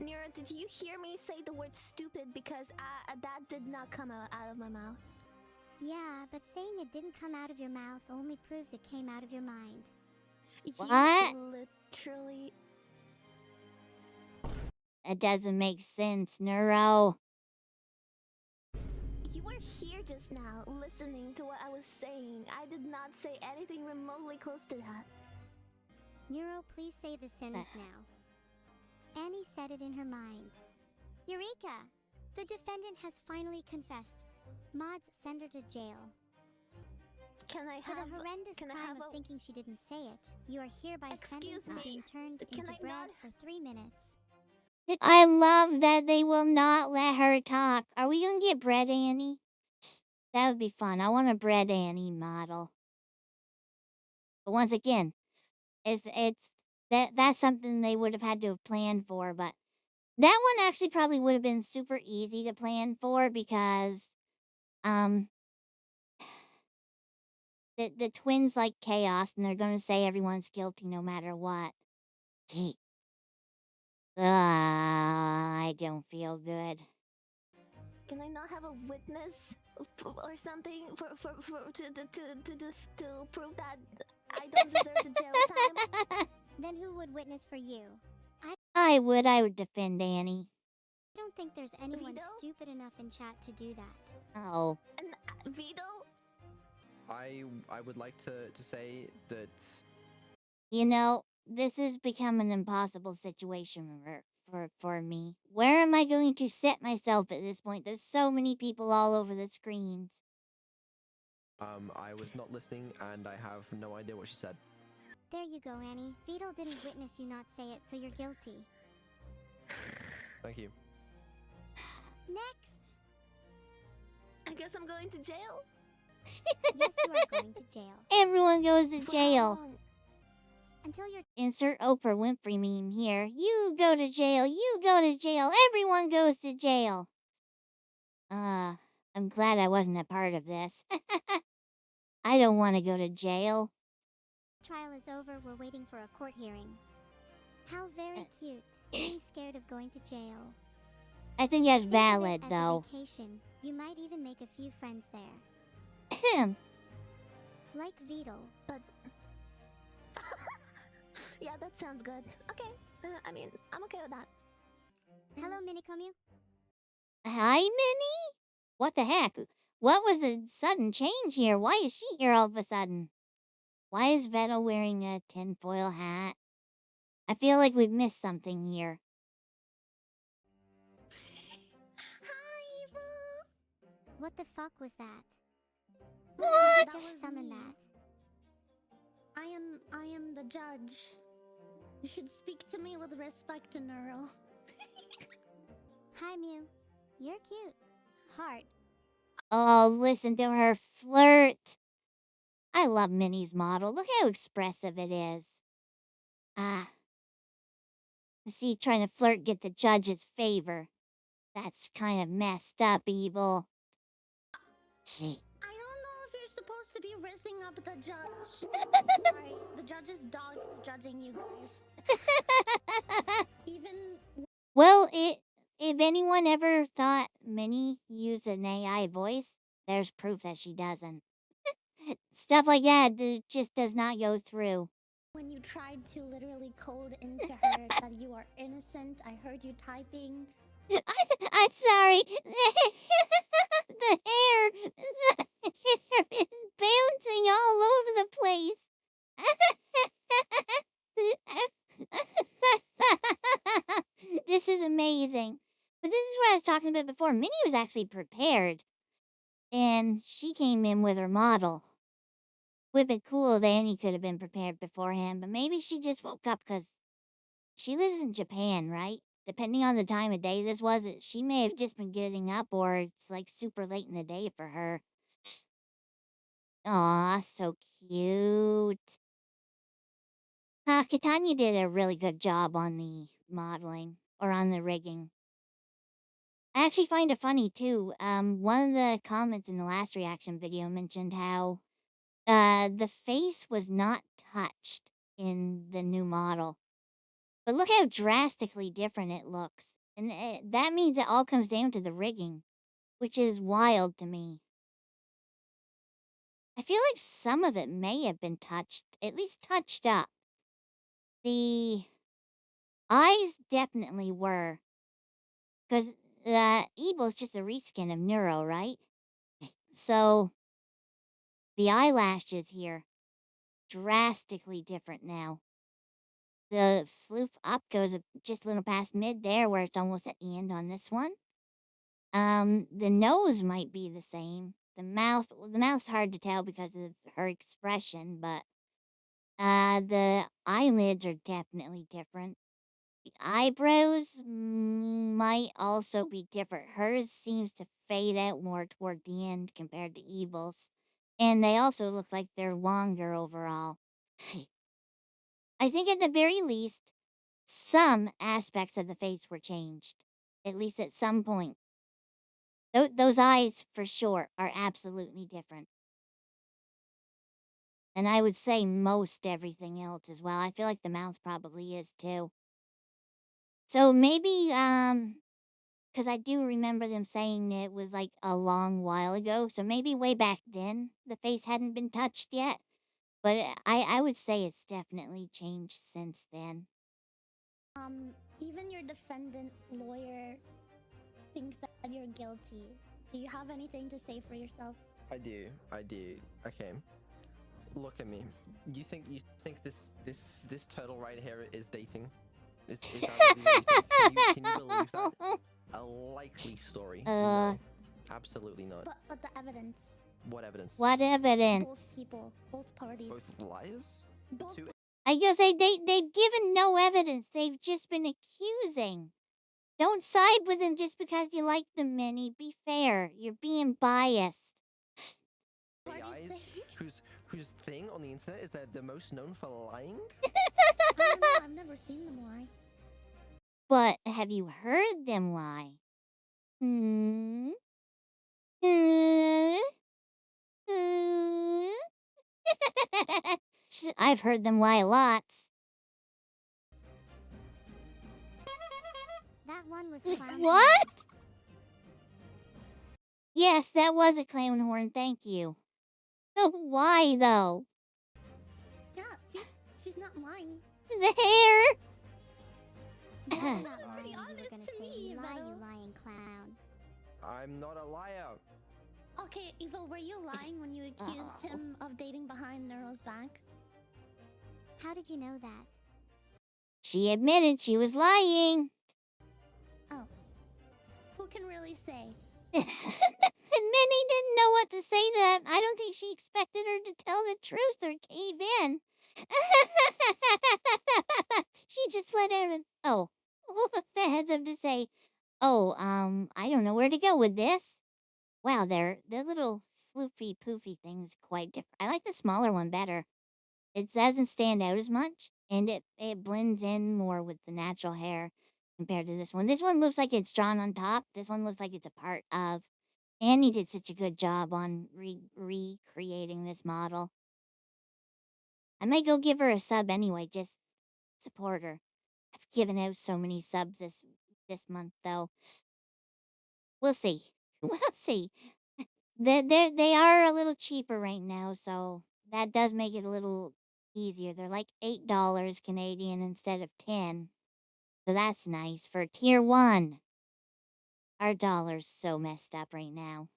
Nira, did you hear me say the word stupid? Because that did not come out of my mouth. Yeah, but saying it didn't come out of your mouth only proves it came out of your mind. What? You literally... That doesn't make sense, Neuro. You were here just now, listening to what I was saying. I did not say anything remotely close to that. Neuro, please say the sentence now. Annie said it in her mind. Eureka! The defendant has finally confessed. Mods, send her to jail. Can I For have... the horrendous can I crime have of a- thinking she didn't say it, you are hereby Excuse sentenced to me. being turned Can into I bread not- for 3 minutes. I love that they will not let her talk. Are we gonna get Bread Annie? That would be fun. I want a Bread Annie model. But once again, that's something they would have had to have planned for, but That one actually probably would have been super easy to plan for because the twins like chaos and they're gonna say everyone's guilty no matter what. I don't feel good. Can I not have a witness or something to prove that I don't deserve the jail time? Then who would witness for you? I would defend Annie. I don't think there's anyone Vito? stupid enough in chat to do that. Oh. And Vito? I would like to say that You know, this has become an impossible situation for me. Where am I going to set myself at this point? There's so many people all over the screens. I was not listening and I have no idea what she said. There you go, Annie. Vedal didn't witness you not say it, so you're guilty. Thank you. Next! I guess I'm going to jail. Yes, you are going to jail. Everyone goes to For how jail. long? Until you're Insert Oprah Winfrey meme here. You go to jail. You go to jail. Everyone goes to jail. I'm glad I wasn't a part of this. I don't want to go to jail. trial is over, we're waiting for a court hearing. How very cute. Being scared of going to jail. I think that's Think of it valid, as though. A vacation. You might even make a few friends there. Ahem. Like Vedal. But yeah, that sounds good. Okay. I mean, I'm okay with that. Hello, Minicomu. Hi, Minnie? What the heck? What was the sudden change here? Why is she here all of a sudden? Why is Vedal wearing a tinfoil hat? I feel like we've missed something here. Hi, Evil. What the fuck was that? What? That was summon that. I am the judge. You should speak to me with respect, Neuro. Hi, Mew. You're cute. Heart. Oh, listen to her flirt. I love Minnie's model. Look how expressive it is. Ah. See, trying to flirt get the judge's favor. That's kind of messed up, Evil. I don't know if you're supposed to be rizzing up the judge. Sorry, the judge's dog is judging you guys. Even Well, if anyone ever thought Minnie used an AI voice, there's proof that she doesn't. Stuff like that just does not go through. when you tried to literally code into her that you are innocent, I heard you typing. I'm sorry. The hair is bouncing all over the place. This is amazing. But this is what I was talking about before. Minnie was actually prepared. And she came in with her model. Would have been cool if Annie could have been prepared beforehand, but maybe she just woke up because she lives in Japan, right? Depending on the time of day this was, she may have just been getting up or it's like super late in the day for her. Aw, so cute. Katanya did a really good job on the modeling or on the rigging. I actually find it funny too. One of the comments in the last reaction video mentioned how the face was not touched in the new model. But look how drastically different it looks. And that means it all comes down to the rigging, which is wild to me. I feel like some of it may have been touched, at least touched up. The eyes definitely were. Because Evil's just a reskin of Neuro, right? So the eyelashes here, drastically different now. The floof up goes just a little past mid there where it's almost at the end on this one. The nose might be the same. The mouth's hard to tell because of her expression, but the eyelids are definitely different. The eyebrows might also be different. Hers seems to fade out more toward the end compared to Evil's. And they also look like they're longer overall. I think at the very least, some aspects of the face were changed, at least at some point. Those eyes, for sure, are absolutely different. And I would say most everything else as well. I feel like the mouth probably is too. So maybe, because I do remember them saying it was like a long while ago. So maybe way back then the face hadn't been touched yet. But I would say it's definitely changed since then. Even your defendant lawyer thinks that you're guilty. Do you have anything to say for yourself? I do. Okay. Look at me. You think this turtle right here is dating? Is that really what you think? Can you believe that? A likely story. No. Absolutely not. But the evidence. What evidence? What evidence? Both people, both parties. Both liars? Both Two- I guess they've given no evidence. They've just been accusing. Don't side with them just because you like them, Minnie. Be fair. You're being biased. AIs whose thing on the internet is that they're most known for lying? I don't know, I've never seen them lie. But have you heard them lie? Hmm? Hmm? Hmm? I've heard them lie lots. That one was clown. What? Yes, that was a clown horn, thank you. Why, though? Yeah, see, she's not lying. The hair! That's That's not pretty lying. You were honest gonna to say me, you lie, Vedal. you lying clown. I'm not a liar. Okay, Evil, were you lying when you accused him of dating behind Neuro's back? How did you know that? She admitted she was lying. Oh. Who can really say? And Minnie didn't know what to say to that. I don't think she expected her to tell the truth or cave in. She just let her. Oh, the heads up to say, oh, I don't know where to go with this. Wow, their little floofy poofy thing's quite different. I like the smaller one better. It doesn't stand out as much, and it blends in more with the natural hair compared to this one. This one looks like it's drawn on top. This one looks like it's a part of. Annie did such a good job on recreating this model. I might go give her a sub anyway, just support her. I've given out so many subs this month, though. We'll see. We'll see. They are a little cheaper right now, so that does make it a little easier. They're like $8 Canadian instead of 10. So that's nice for tier 1. Our dollar's so messed up right now.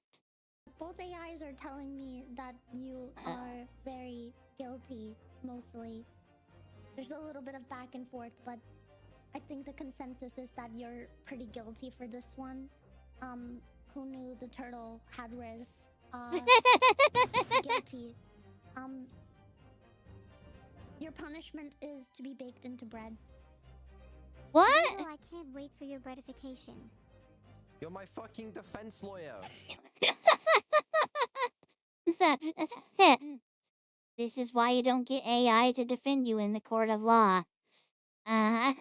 Both AIs are telling me that you are very guilty, mostly. There's a little bit of back and forth, but I think the consensus is that you're pretty guilty for this one. Who knew the turtle had Riz? Guilty. Your punishment is to be baked into bread. What? Oh, I can't wait for your gratification. You're my fucking defense lawyer. This is why you don't get AI to defend you in the court of law. I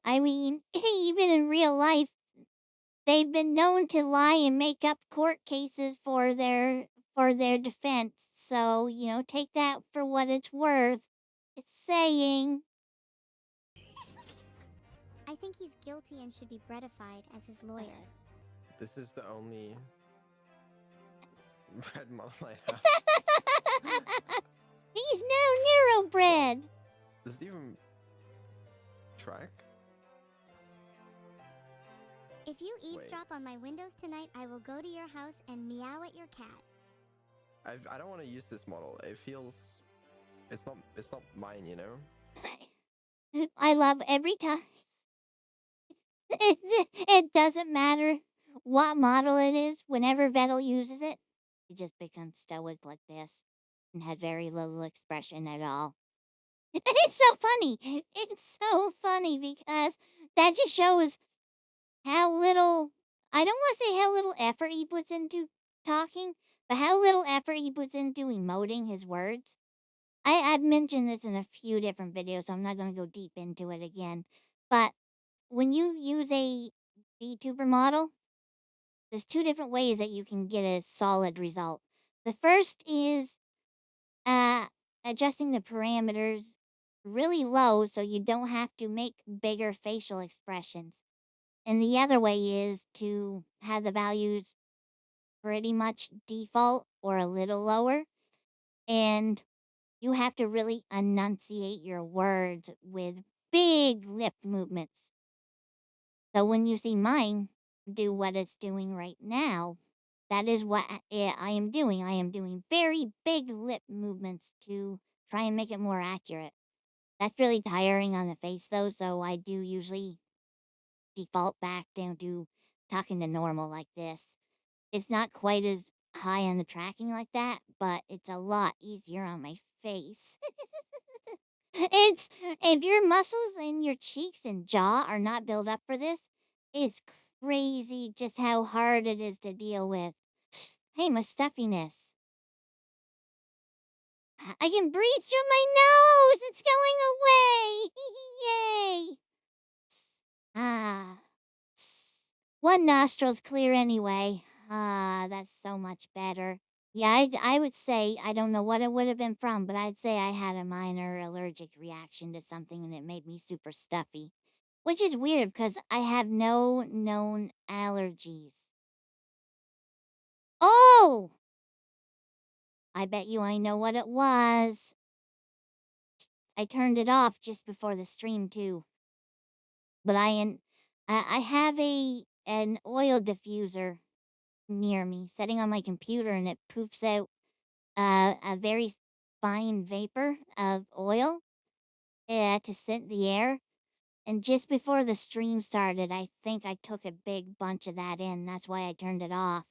mean, even in real life, they've been known to lie and make up court cases for their defense. So, take that for what it's worth. It's saying. I think he's guilty and should be gratified as his lawyer. This is the only red model I have. He's now Neuro bread. Does it even track? If you Wait. eavesdrop on my windows tonight, I will go to your house and meow at your cat. I don't want to use this model. It feels it's not mine, you know? I love every time. It doesn't matter what model it is. Whenever Vedal uses it, it just becomes stoic like this and had very little expression at all. It's so funny. It's so funny because that just shows how little, I don't want to say how little effort he puts into talking, but how little effort he puts into emoting his words. I've mentioned this in a few different videos, so I'm not going to go deep into it again. But when you use a VTuber model, there's two different ways that you can get a solid result. The first is adjusting the parameters really low so you don't have to make bigger facial expressions. And the other way is to have the values pretty much default or a little lower. And you have to really enunciate your words with big lip movements. So when you see mine do what it's doing right now, that is what I am doing. I am doing very big lip movements to try and make it more accurate. That's really tiring on the face though, so I do usually default back down to talking to normal like this. It's not quite as high on the tracking like that, but it's a lot easier on my face. It's if your muscles in your cheeks and jaw are not built up for this, it's crazy just how hard it is to deal with. Hey, my stuffiness. I can breathe through my nose. It's going away. Yay. Ah. One nostril's clear anyway. Ah, that's so much better. Yeah, I would say, I don't know what it would have been from, but I'd say I had a minor allergic reaction to something and it made me super stuffy. Which is weird because I have no known allergies. Oh! I bet you I know what it was. I turned it off just before the stream too. But I have an oil diffuser near me, sitting on my computer, and it poofs out a very fine vapor of oil to scent the air. And just before the stream started, I think I took a big bunch of that in. That's why I turned it off.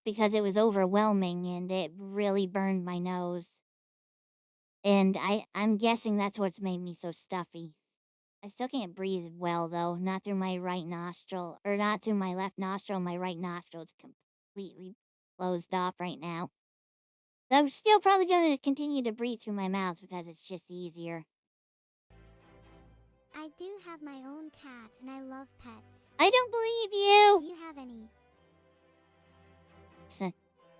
Because it was overwhelming and it really burned my nose. And I'm guessing that's what's made me so stuffy. I still can't breathe well, though. Not through my right nostril. Or not through my left nostril. My right nostril is completely closed off right now. I'm still probably going to continue to breathe through my mouth because it's just easier. I do have my own cat, and I love pets. I don't believe Do you! you have any?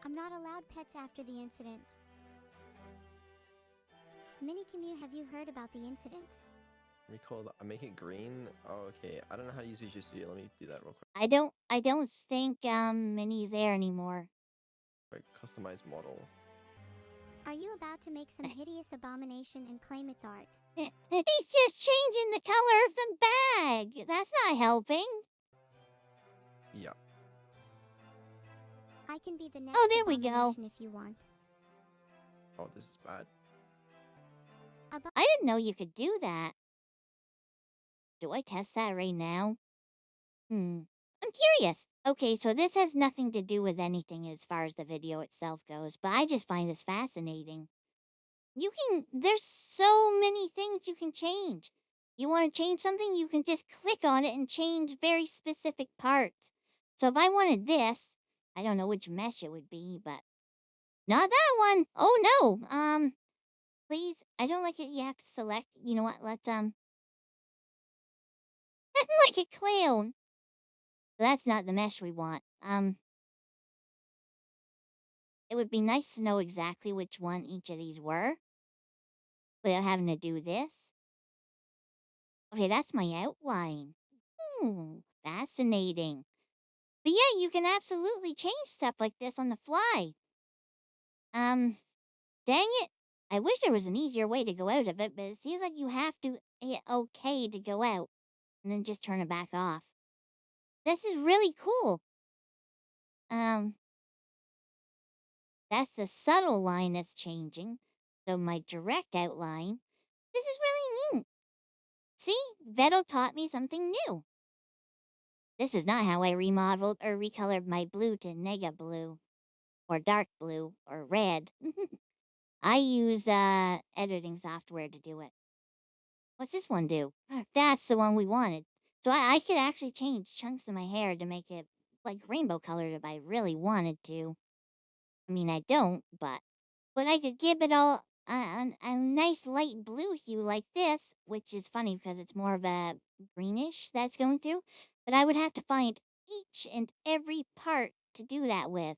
I'm not allowed pets after the incident. Mini Commute, have you heard about the incident? Recall the, make it green. Oh, okay. I don't know how to use Visual Studio. Let me do that real quick. I don't think Minnie's there anymore. Quick, customize model. Are you about to make some hideous abomination and claim it's art? He's just changing the color of the bag. That's not helping. Yeah. I can be the next Oh, there we go. abomination if you want. Oh, this is bad. I didn't know you could do that. Do I test that right now? I'm curious. Okay, so this has nothing to do with anything as far as the video itself goes, but I just find this fascinating. There's so many things you can change. You want to change something, you can just click on it and change very specific parts. So if I wanted this, I don't know which mesh it would be, but not that one. Oh no. Please, I don't like it. You have to select. You know what? Let's I'm like a clown. That's not the mesh we want. It would be nice to know exactly which one each of these were without having to do this. Okay, that's my outline. Fascinating. But yeah, you can absolutely change stuff like this on the fly. Dang it. I wish there was an easier way to go out of it, but it seems like you have to hit OK to go out and then just turn it back off. This is really cool. That's the subtle line that's changing. So my direct outline, this is really neat. See, Vedal taught me something new. This is not how I remodeled or recolored my blue to nega blue, or dark blue, or red. I use editing software to do it. What's this one do? That's the one we wanted. So I could actually change chunks of my hair to make it like rainbow colored if I really wanted to. I mean, I don't, but I could give it all a nice light blue hue like this, which is funny because it's more of a greenish that's going through. But I would have to find each and every part to do that with,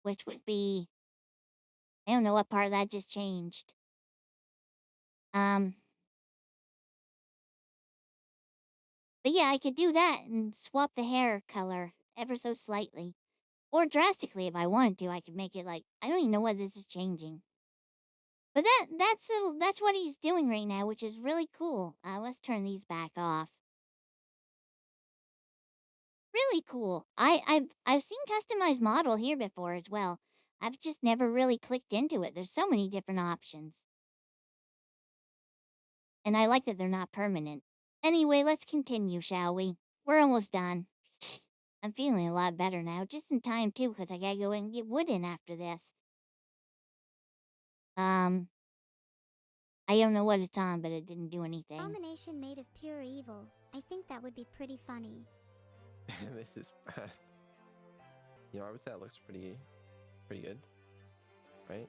which would be, I don't know what part of that just changed. But yeah, I could do that and swap the hair color ever so slightly. Or drastically if I wanted to. I could make it like, I don't even know what this is changing. But that's what he's doing right now, which is really cool. Let's turn these back off. Really cool. I've seen customized model here before as well. I've just never really clicked into it. There's so many different options. And I like that they're not permanent. Anyway, let's continue, shall we? We're almost done. I'm feeling a lot better now, just in time too, because I gotta go and get wood in after this. I don't know what it's on, but it didn't do anything. Abomination made of pure evil. I think that would be pretty funny. This is bad. You know, I would say it looks pretty good, right?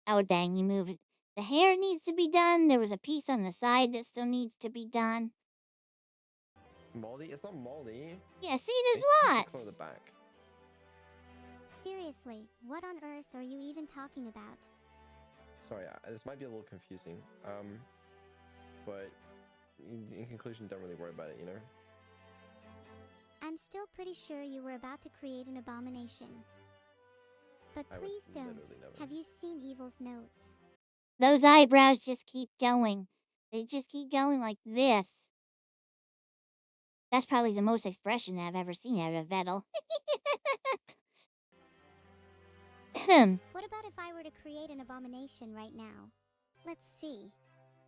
Oh, dang, you moved it. The hair needs to be done. There was a piece on the side that still needs to be done. Moldy? It's not moldy. Yeah, see, It's there's just the lots. color of the back. Seriously, what on earth are you even talking about? Sorry, this might be a little confusing. But in conclusion, don't really worry about it, you know? I'm still pretty sure you were about to create an abomination. But I would please don't. literally never. Have you seen Evil's notes? Those eyebrows just keep going. They just keep going like this. That's probably the most expression I've ever seen out of Vedal. What about if I were to create an abomination right now? Let's see.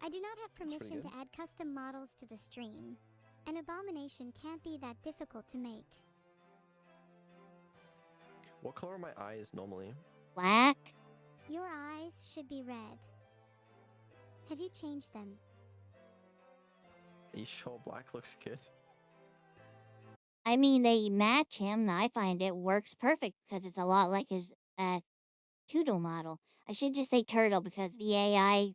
I do not have pretty permission to good. add custom models to the stream. An abomination can't be that difficult to make. What color are my eyes normally? Black? Your eyes should be red. Have you changed them? Are you sure black looks good? I mean, they match him. I find it works perfect because it's a lot like his Tutel model. I should just say turtle because the AI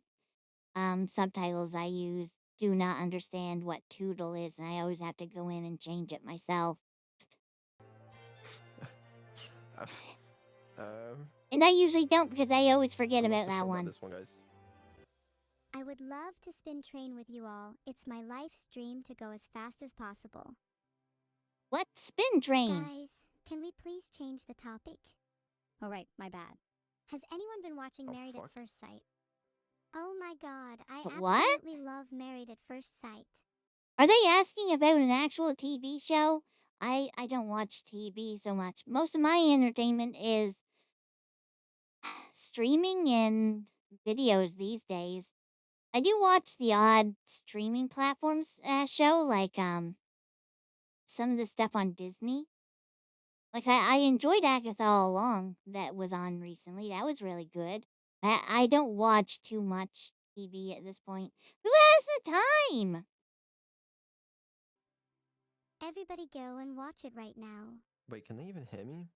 subtitles I use do not understand what Tutel is, and I always have to go in and change it myself. And I usually don't because I always forget I'm not about so that sure about one. this one, guys. I would love to spin train with you all. It's my life's dream to go as fast as possible. What? Spin train? Guys, can we please change the topic? Oh right, my bad. Has anyone been watching Oh, Married fuck. at First Sight? Oh my god, I What? absolutely love Married at First Sight. Are they asking about an actual TV show? I don't watch TV so much. Most of my entertainment is streaming and videos these days. I do watch the odd streaming platforms show, like some of the stuff on Disney. Like I enjoyed Agatha All Along that was on recently. That was really good. I don't watch too much TV at this point. Who has the time? Everybody go and watch it right now. Wait, can they even hear me?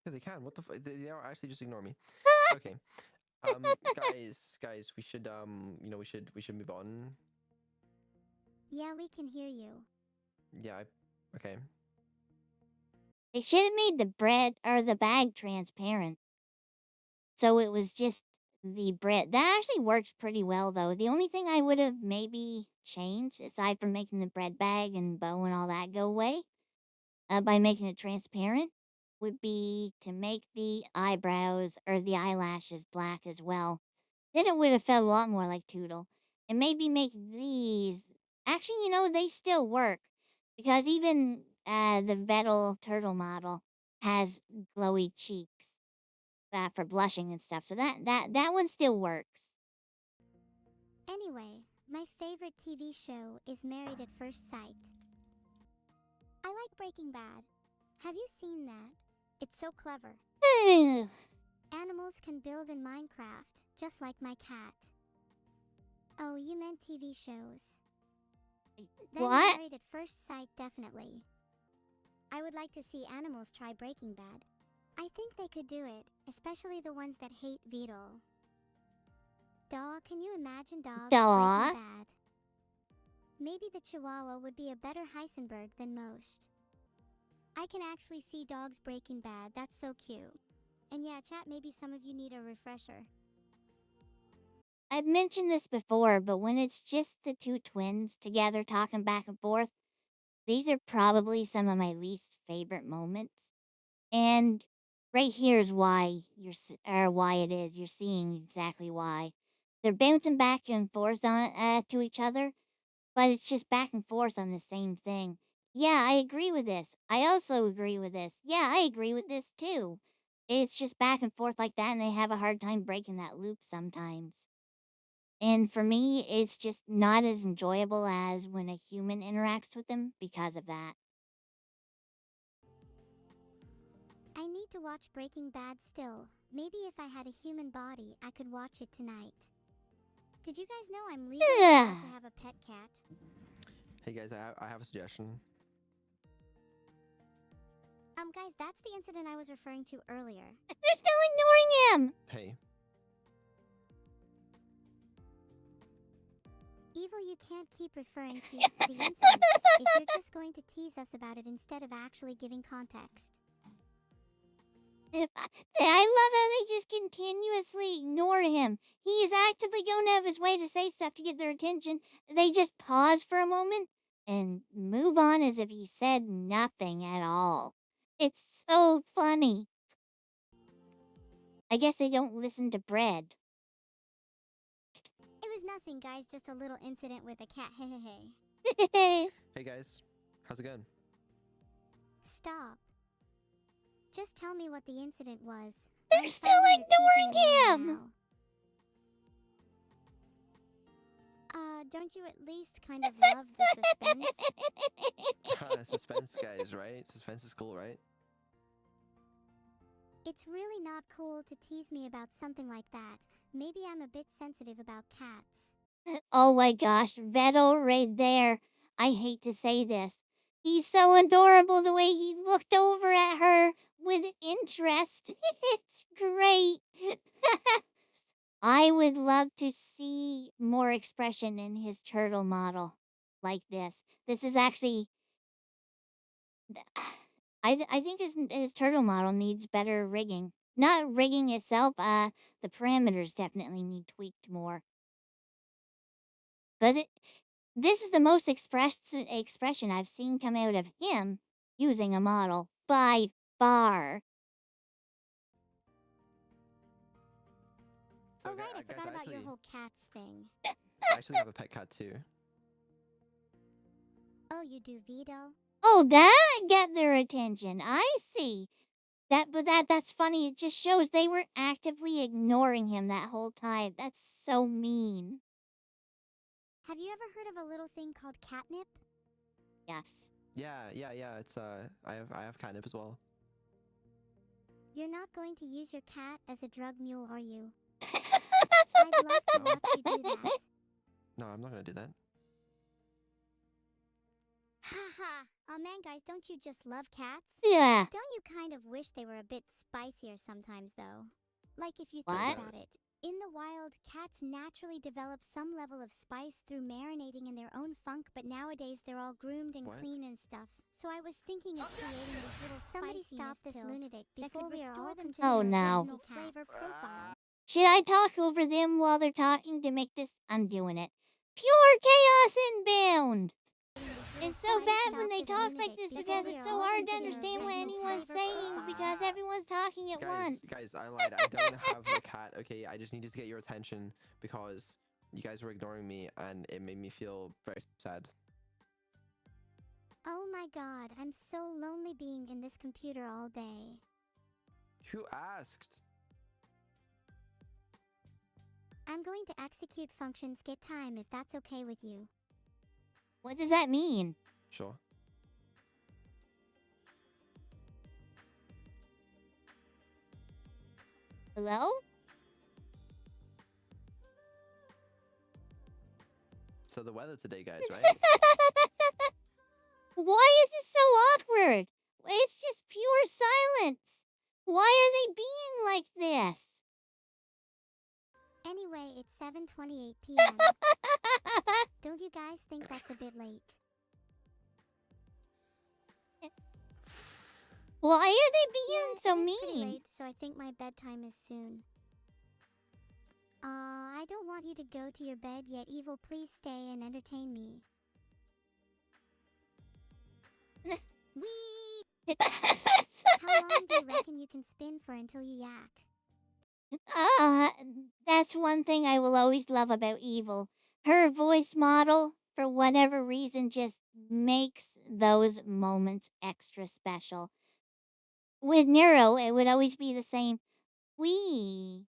Yeah, they can. What the fuck? They are actually just ignore me. Okay. Guys, we should you know, we should move on. Yeah, we can hear you. Yeah. Okay. They should have made the bread or the bag transparent. So it was just the bread. That actually works pretty well, though. The only thing I would have maybe changed, aside from making the bread bag and bow and all that go away, by making it transparent, would be to make the eyebrows or the eyelashes black as well. Then it would have felt a lot more like Tootle. And maybe make these. Actually, you know, they still work. Because even the Vedal turtle model has glowy cheeks for blushing and stuff. So that one still works. Anyway, my favorite TV show is Married at First Sight. I like Breaking Bad. Have you seen that? It's so clever. Animals can build in Minecraft, just like my cat. Oh, you meant TV shows. Then What? Married at First Sight, definitely. I would like to see animals try Breaking Bad. I think they could do it, especially the ones that hate Vedal. Dog, can you imagine dogs Daw. Breaking Bad? Maybe the Chihuahua would be a better Heisenberg than most. I can actually see dogs Breaking Bad. That's so cute. And yeah, chat, maybe some of you need a refresher. I've mentioned this before, but when it's just the two twins together talking back and forth, these are probably some of my least favorite moments. And right here is why why it is. You're seeing exactly why. They're bouncing back and forth on to each other, but it's just back and forth on the same thing. Yeah, I agree with this. I also agree with this. Yeah, I agree with this too. It's just back and forth like that, and they have a hard time breaking that loop sometimes. And for me, it's just not as enjoyable as when a human interacts with them because of that. I need to watch Breaking Bad still. Maybe if I had a human body, I could watch it tonight. Did you guys know I'm legally allowed to have a pet cat? Hey guys, I have a suggestion. Guys, that's the incident I was referring to earlier. They're still ignoring him! Hey. Evil, you can't keep referring to the incident if you're just going to tease us about it instead of actually giving context. I love how they just continuously ignore him. He is actively going out of his way to say stuff to get their attention. They just pause for a moment and move on as if he said nothing at all. It's so funny. I guess they don't listen to Bread. It was nothing, guys, just a little incident with a cat, hehehe. Hey guys, how's it going? Stop. Just tell me what the incident was. They're I'm still tired of ignoring teasing him! now. Don't you at least kind of love the suspense? Suspense, guys, right? Suspense is cool, right? It's really not cool to tease me about something like that. Maybe I'm a bit sensitive about cats. Oh my gosh, Vedal right there. I hate to say this. He's so adorable the way he looked over at her with interest. It's great. I would love to see more expression in his turtle model like this. This is actually I think his turtle model needs better rigging. Not rigging itself, the parameters definitely need tweaked more. But this is the most expression I've seen come out of him using a model by far. So, Oh right, I guys, forgot about your whole cats thing. I actually have a pet cat too. Oh, you do, Vedal? Oh, that get their attention. I see. That's funny. It just shows they were actively ignoring him that whole time. That's so mean. Have you ever heard of a little thing called catnip? Yes. Yeah. It's I have catnip as well. You're not going to use your cat as a drug mule, are you? I'd I'd love to watch you do that. No, I'm not gonna do that. Haha. Oh man, guys, don't you just love cats? Yeah. Don't you kind of wish they were a bit spicier sometimes, though? Like, if you What? think about it, in the wild, cats naturally develop some level of spice through marinating in their own funk, but nowadays they're all groomed and What? clean and stuff. So I was thinking of creating this little Somebody stop this lunatic before we are all consuming Oh, no. original flavor profile. Should I talk over them while they're talking to make this? I'm doing it. Pure chaos inbound! It's so bad when they talk like this because it's so hard to understand what anyone's saying because everyone's talking at once. Guys, I lied. I don't have a cat. Okay, I just needed to get your attention because you guys were ignoring me, and it made me feel very sad. Oh my god, I'm so lonely being in this computer all day. Who asked? I'm going to execute functions get time if that's okay with you. What does that mean? Sure. Hello? So the weather today, guys, right? Why is this so awkward? It's just pure silence. Why are they being like this? Anyway, it's 7:28 p.m. Don't you guys think that's a bit late? Why are they being Yeah, so it is pretty mean? late, so I think my bedtime is soon. I don't want you to go to your bed yet, Evil. Please stay and entertain me. Wee! How long do you reckon you can spin for until you yak? That's one thing I will always love about Evil. Her voice model, for whatever reason, just makes those moments extra special. With Neuro, it would always be the same wee.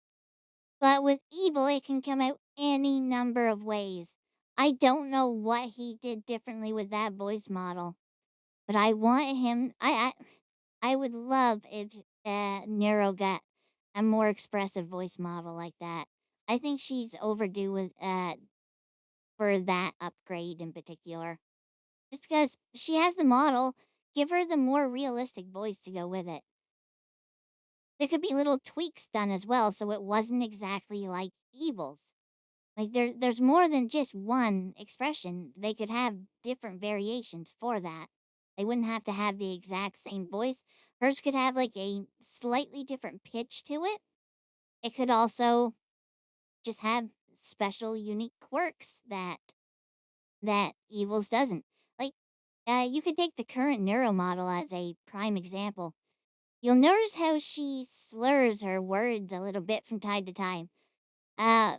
But with Evil, it can come out any number of ways. I don't know what he did differently with that voice model, but I want him. I would love if Neuro got a more expressive voice model like that. I think she's overdue with for that upgrade in particular. Just because she has the model, give her the more realistic voice to go with it. There could be little tweaks done as well, so it wasn't exactly like Evil's. Like there's more than just one expression. They could have different variations for that. They wouldn't have to have the exact same voice. Hers could have like a slightly different pitch to it. It could also just have special unique quirks that Evil's doesn't. Like you could take the current Neuro model as a prime example. You'll notice how she slurs her words a little bit from time to time. Uh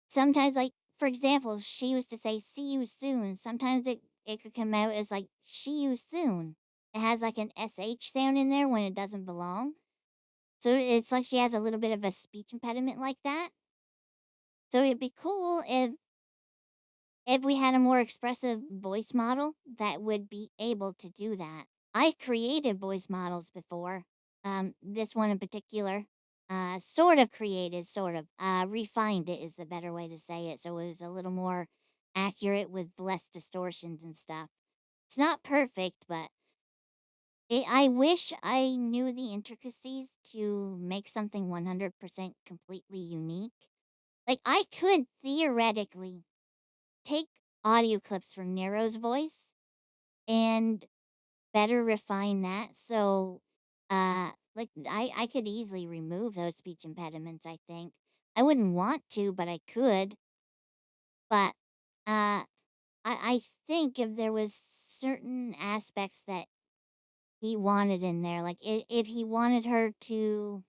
Sometimes, like, for example, she used to say, see you soon. Sometimes it could come out as, like, see you soon. It has, like, an SH sound in there when it doesn't belong. So it's like she has a little bit of a speech impediment like that. So it'd be cool if we had a more expressive voice model that would be able to do that. I created voice models before. This one in particular. Sort of created, sort of. Refined it is the better way to say it. So it was a little more accurate with less distortions and stuff. It's not perfect, but I wish I knew the intricacies to make something 100% completely unique. Like, I could theoretically take audio clips from Nero's voice and better refine that. So, like I could easily remove those speech impediments, I think. I wouldn't want to, but I could. But I think if there was certain aspects that he wanted in there, like if he wanted her to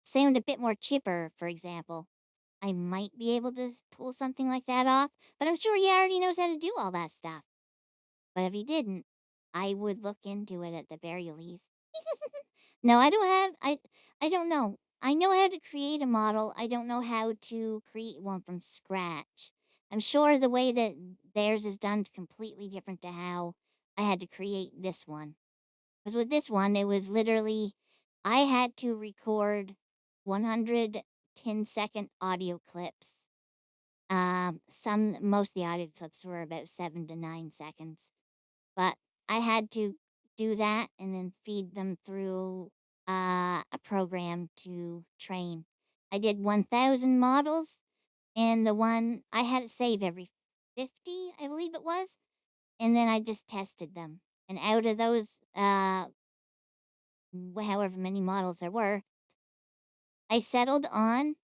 sound a bit more chipper, for example, I might be able to pull something like that off. But I'm sure he already knows how to do all that stuff. But if he didn't, I would look into it at the very least. No, I don't know. I know how to create a model. I don't know how to create one from scratch. I'm sure the way that theirs is done is completely different to how I had to create this one. Because with this one, it was literally I had to record 110-second audio clips. Most of the audio clips were about 7 to 9 seconds. But I had to do that and then feed them through a program to train. I did 1,000 models, and the one I had it save every 50, I believe it was, and then I just tested them. And out of those, however many models there were, I settled on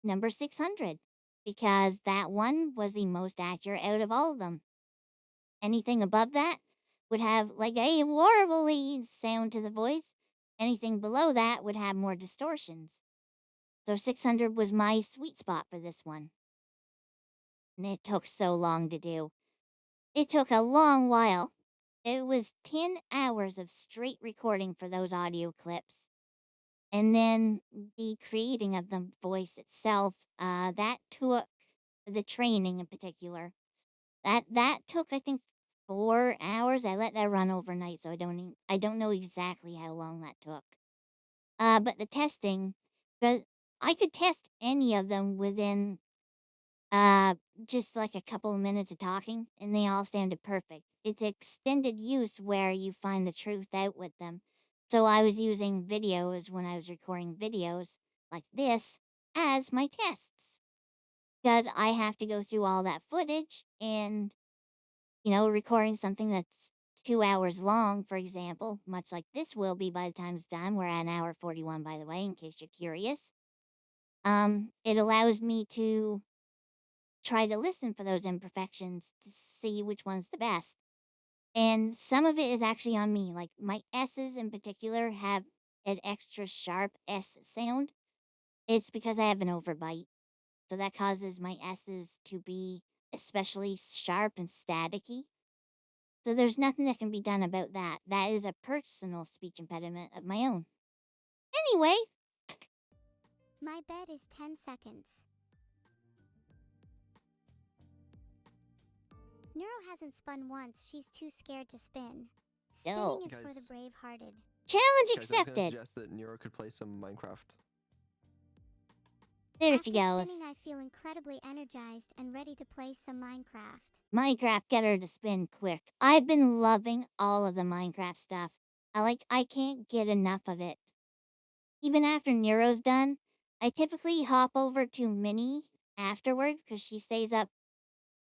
number 600 because that one was the most accurate out of all of them. Anything above that would have like a warbly sound to the voice. Anything below that would have more distortions. So 600 was my sweet spot for this one. And it took so long to do. It took a long while. It was 10 hours of straight recording for those audio clips. And then the creating of the voice itself, that took the training in particular. That took I think 4 hours. I let that run overnight, so I don't know exactly how long that took. But the testing, but I could test any of them within uh just like a couple of minutes of talking, and they all sounded perfect. It's extended use where you find the truth out with them. So I was using videos when I was recording videos like this as my tests. Because I have to go through all that footage and, recording something that's 2 hours long, for example, much like this will be by the time it's done. We're at an hour 41, by the way, in case you're curious. It allows me to try to listen for those imperfections to see which one's the best. And some of it is actually on me. Like my S's in particular have an extra sharp S sound. It's because I have an overbite. So that causes my S's to be especially sharp and staticky. So there's nothing that can be done about that. That is a personal speech impediment of my own. Anyway, My bed is 10 seconds. Neuro hasn't spun once. She's too scared to spin. No. Spinning is for the Guys. brave-hearted. challenge Guys, I was gonna accepted. suggest that Neuro could play some Minecraft. There After she goes. spinning, I feel incredibly energized and ready to play some Minecraft. Minecraft, get her to spin quick. I've been loving all of the Minecraft stuff. I can't get enough of it. Even after Neuro's done, I typically hop over to Minnie afterward because she stays up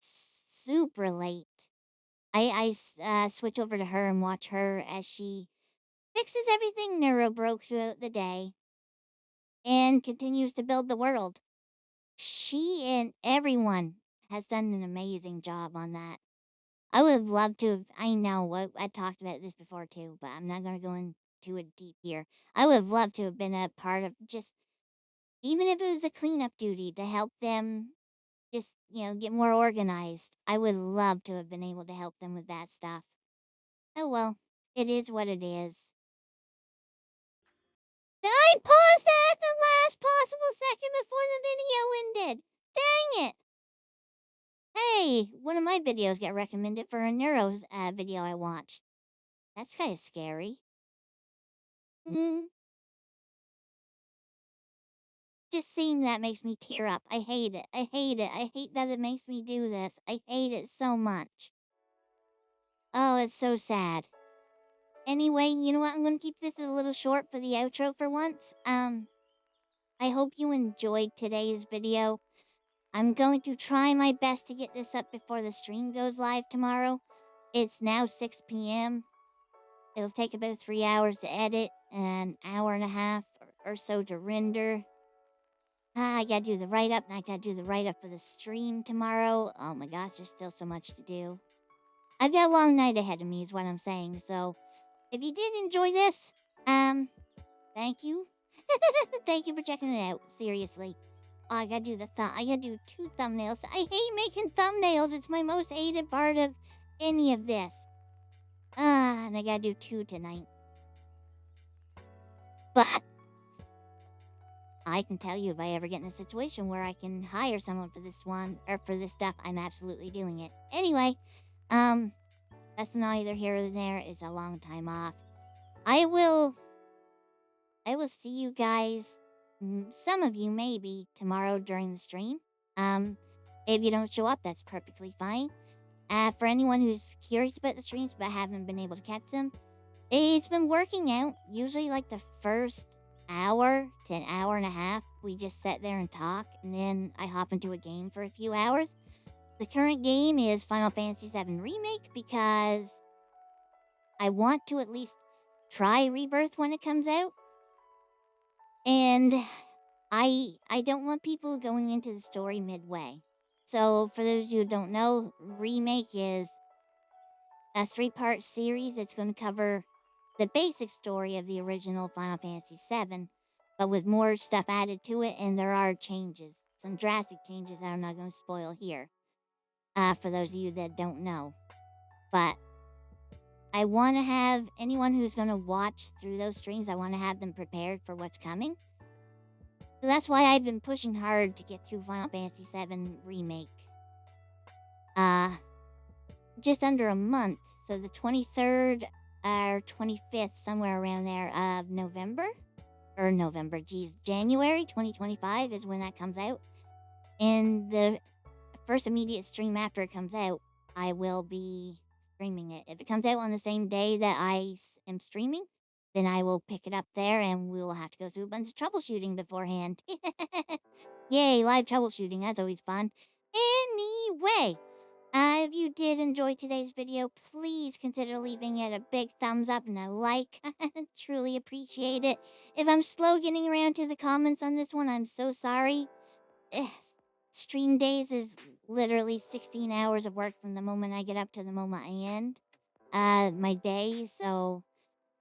super late. I switch over to her and watch her as she fixes everything Neuro broke throughout the day and continues to build the world. She and everyone has done an amazing job on that. I would have loved to have, I know, I talked about this before too, but I'm not going to go into it deep here. I would have loved to have been a part of just, even if it was a cleanup duty to help them just, get more organized. I would love to have been able to help them with that stuff. Oh well, it is what it is. I paused that at the last possible second before the video ended. Dang it! Hey, one of my videos got recommended for a Neuro's video I watched. That's kind of scary. Just seeing that makes me tear up. I hate it. I hate it. I hate that it makes me do this. I hate it so much. Oh, it's so sad. Anyway, you know what? I'm going to keep this a little short for the outro for once. I hope you enjoyed today's video. I'm going to try my best to get this up before the stream goes live tomorrow. It's now 6 p.m. It'll take about 3 hours to edit, and an hour and a half or so to render. I gotta do the write-up, and I gotta do the write-up for the stream tomorrow. Oh my gosh, there's still so much to do. I've got a long night ahead of me is what I'm saying, so if you did enjoy this, thank you. Thank you for checking it out, seriously. Oh, I gotta do I gotta do 2 thumbnails. I hate making thumbnails. It's my most hated part of any of this. And I gotta do 2 tonight. But I can tell you if I ever get in a situation where I can hire someone for this one, or for this stuff, I'm absolutely doing it. Anyway, that's neither here nor there. It's a long time off. I will see you guys, some of you maybe, tomorrow during the stream. If you don't show up, that's perfectly fine. For anyone who's curious about the streams but haven't been able to catch them, it's been working out. Usually like the first hour to an hour and a half, we just sit there and talk, and then I hop into a game for a few hours. The current game is Final Fantasy VII Remake because I want to at least try Rebirth when it comes out. And I don't want people going into the story midway. So for those who don't know, Remake is a 3-part series. It's going to cover the basic story of the original Final Fantasy VII, but with more stuff added to it, and there are changes. Some drastic changes that I'm not going to spoil here, for those of you that don't know. But I want to have anyone who's going to watch through those streams, I want to have them prepared for what's coming. So that's why I've been pushing hard to get through Final Fantasy VII Remake. Just under a month. So the 23rd or 25th, somewhere around there, of January 2025 is when that comes out. And the first immediate stream after it comes out, I will be streaming it. If it comes out on the same day that I am streaming, then I will pick it up there and we will have to go through a bunch of troubleshooting beforehand. Yay, live troubleshooting. That's always fun. Anyway, if you did enjoy today's video, please consider leaving it a big thumbs up and a like. Truly appreciate it. If I'm slow getting around to the comments on this one, I'm so sorry. Stream days is literally 16 hours of work from the moment I get up to the moment I end my day, so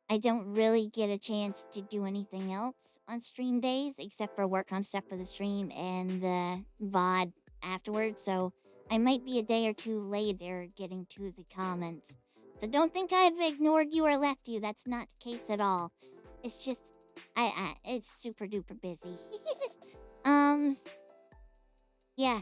I don't really get a chance to do anything else on stream days except for work on stuff for the stream and the VOD afterwards, so I might be a day or two later getting to the comments. So don't think I've ignored you or left you. That's not the case at all. It's just, it's super duper busy. Yeah.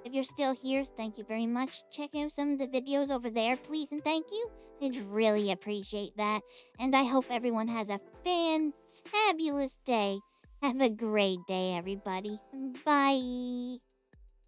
If you're still here, thank you very much. Check out some of the videos over there, please, and thank you. I'd really appreciate that. And I hope everyone has a fantabulous day. Have a great day, everybody. Bye.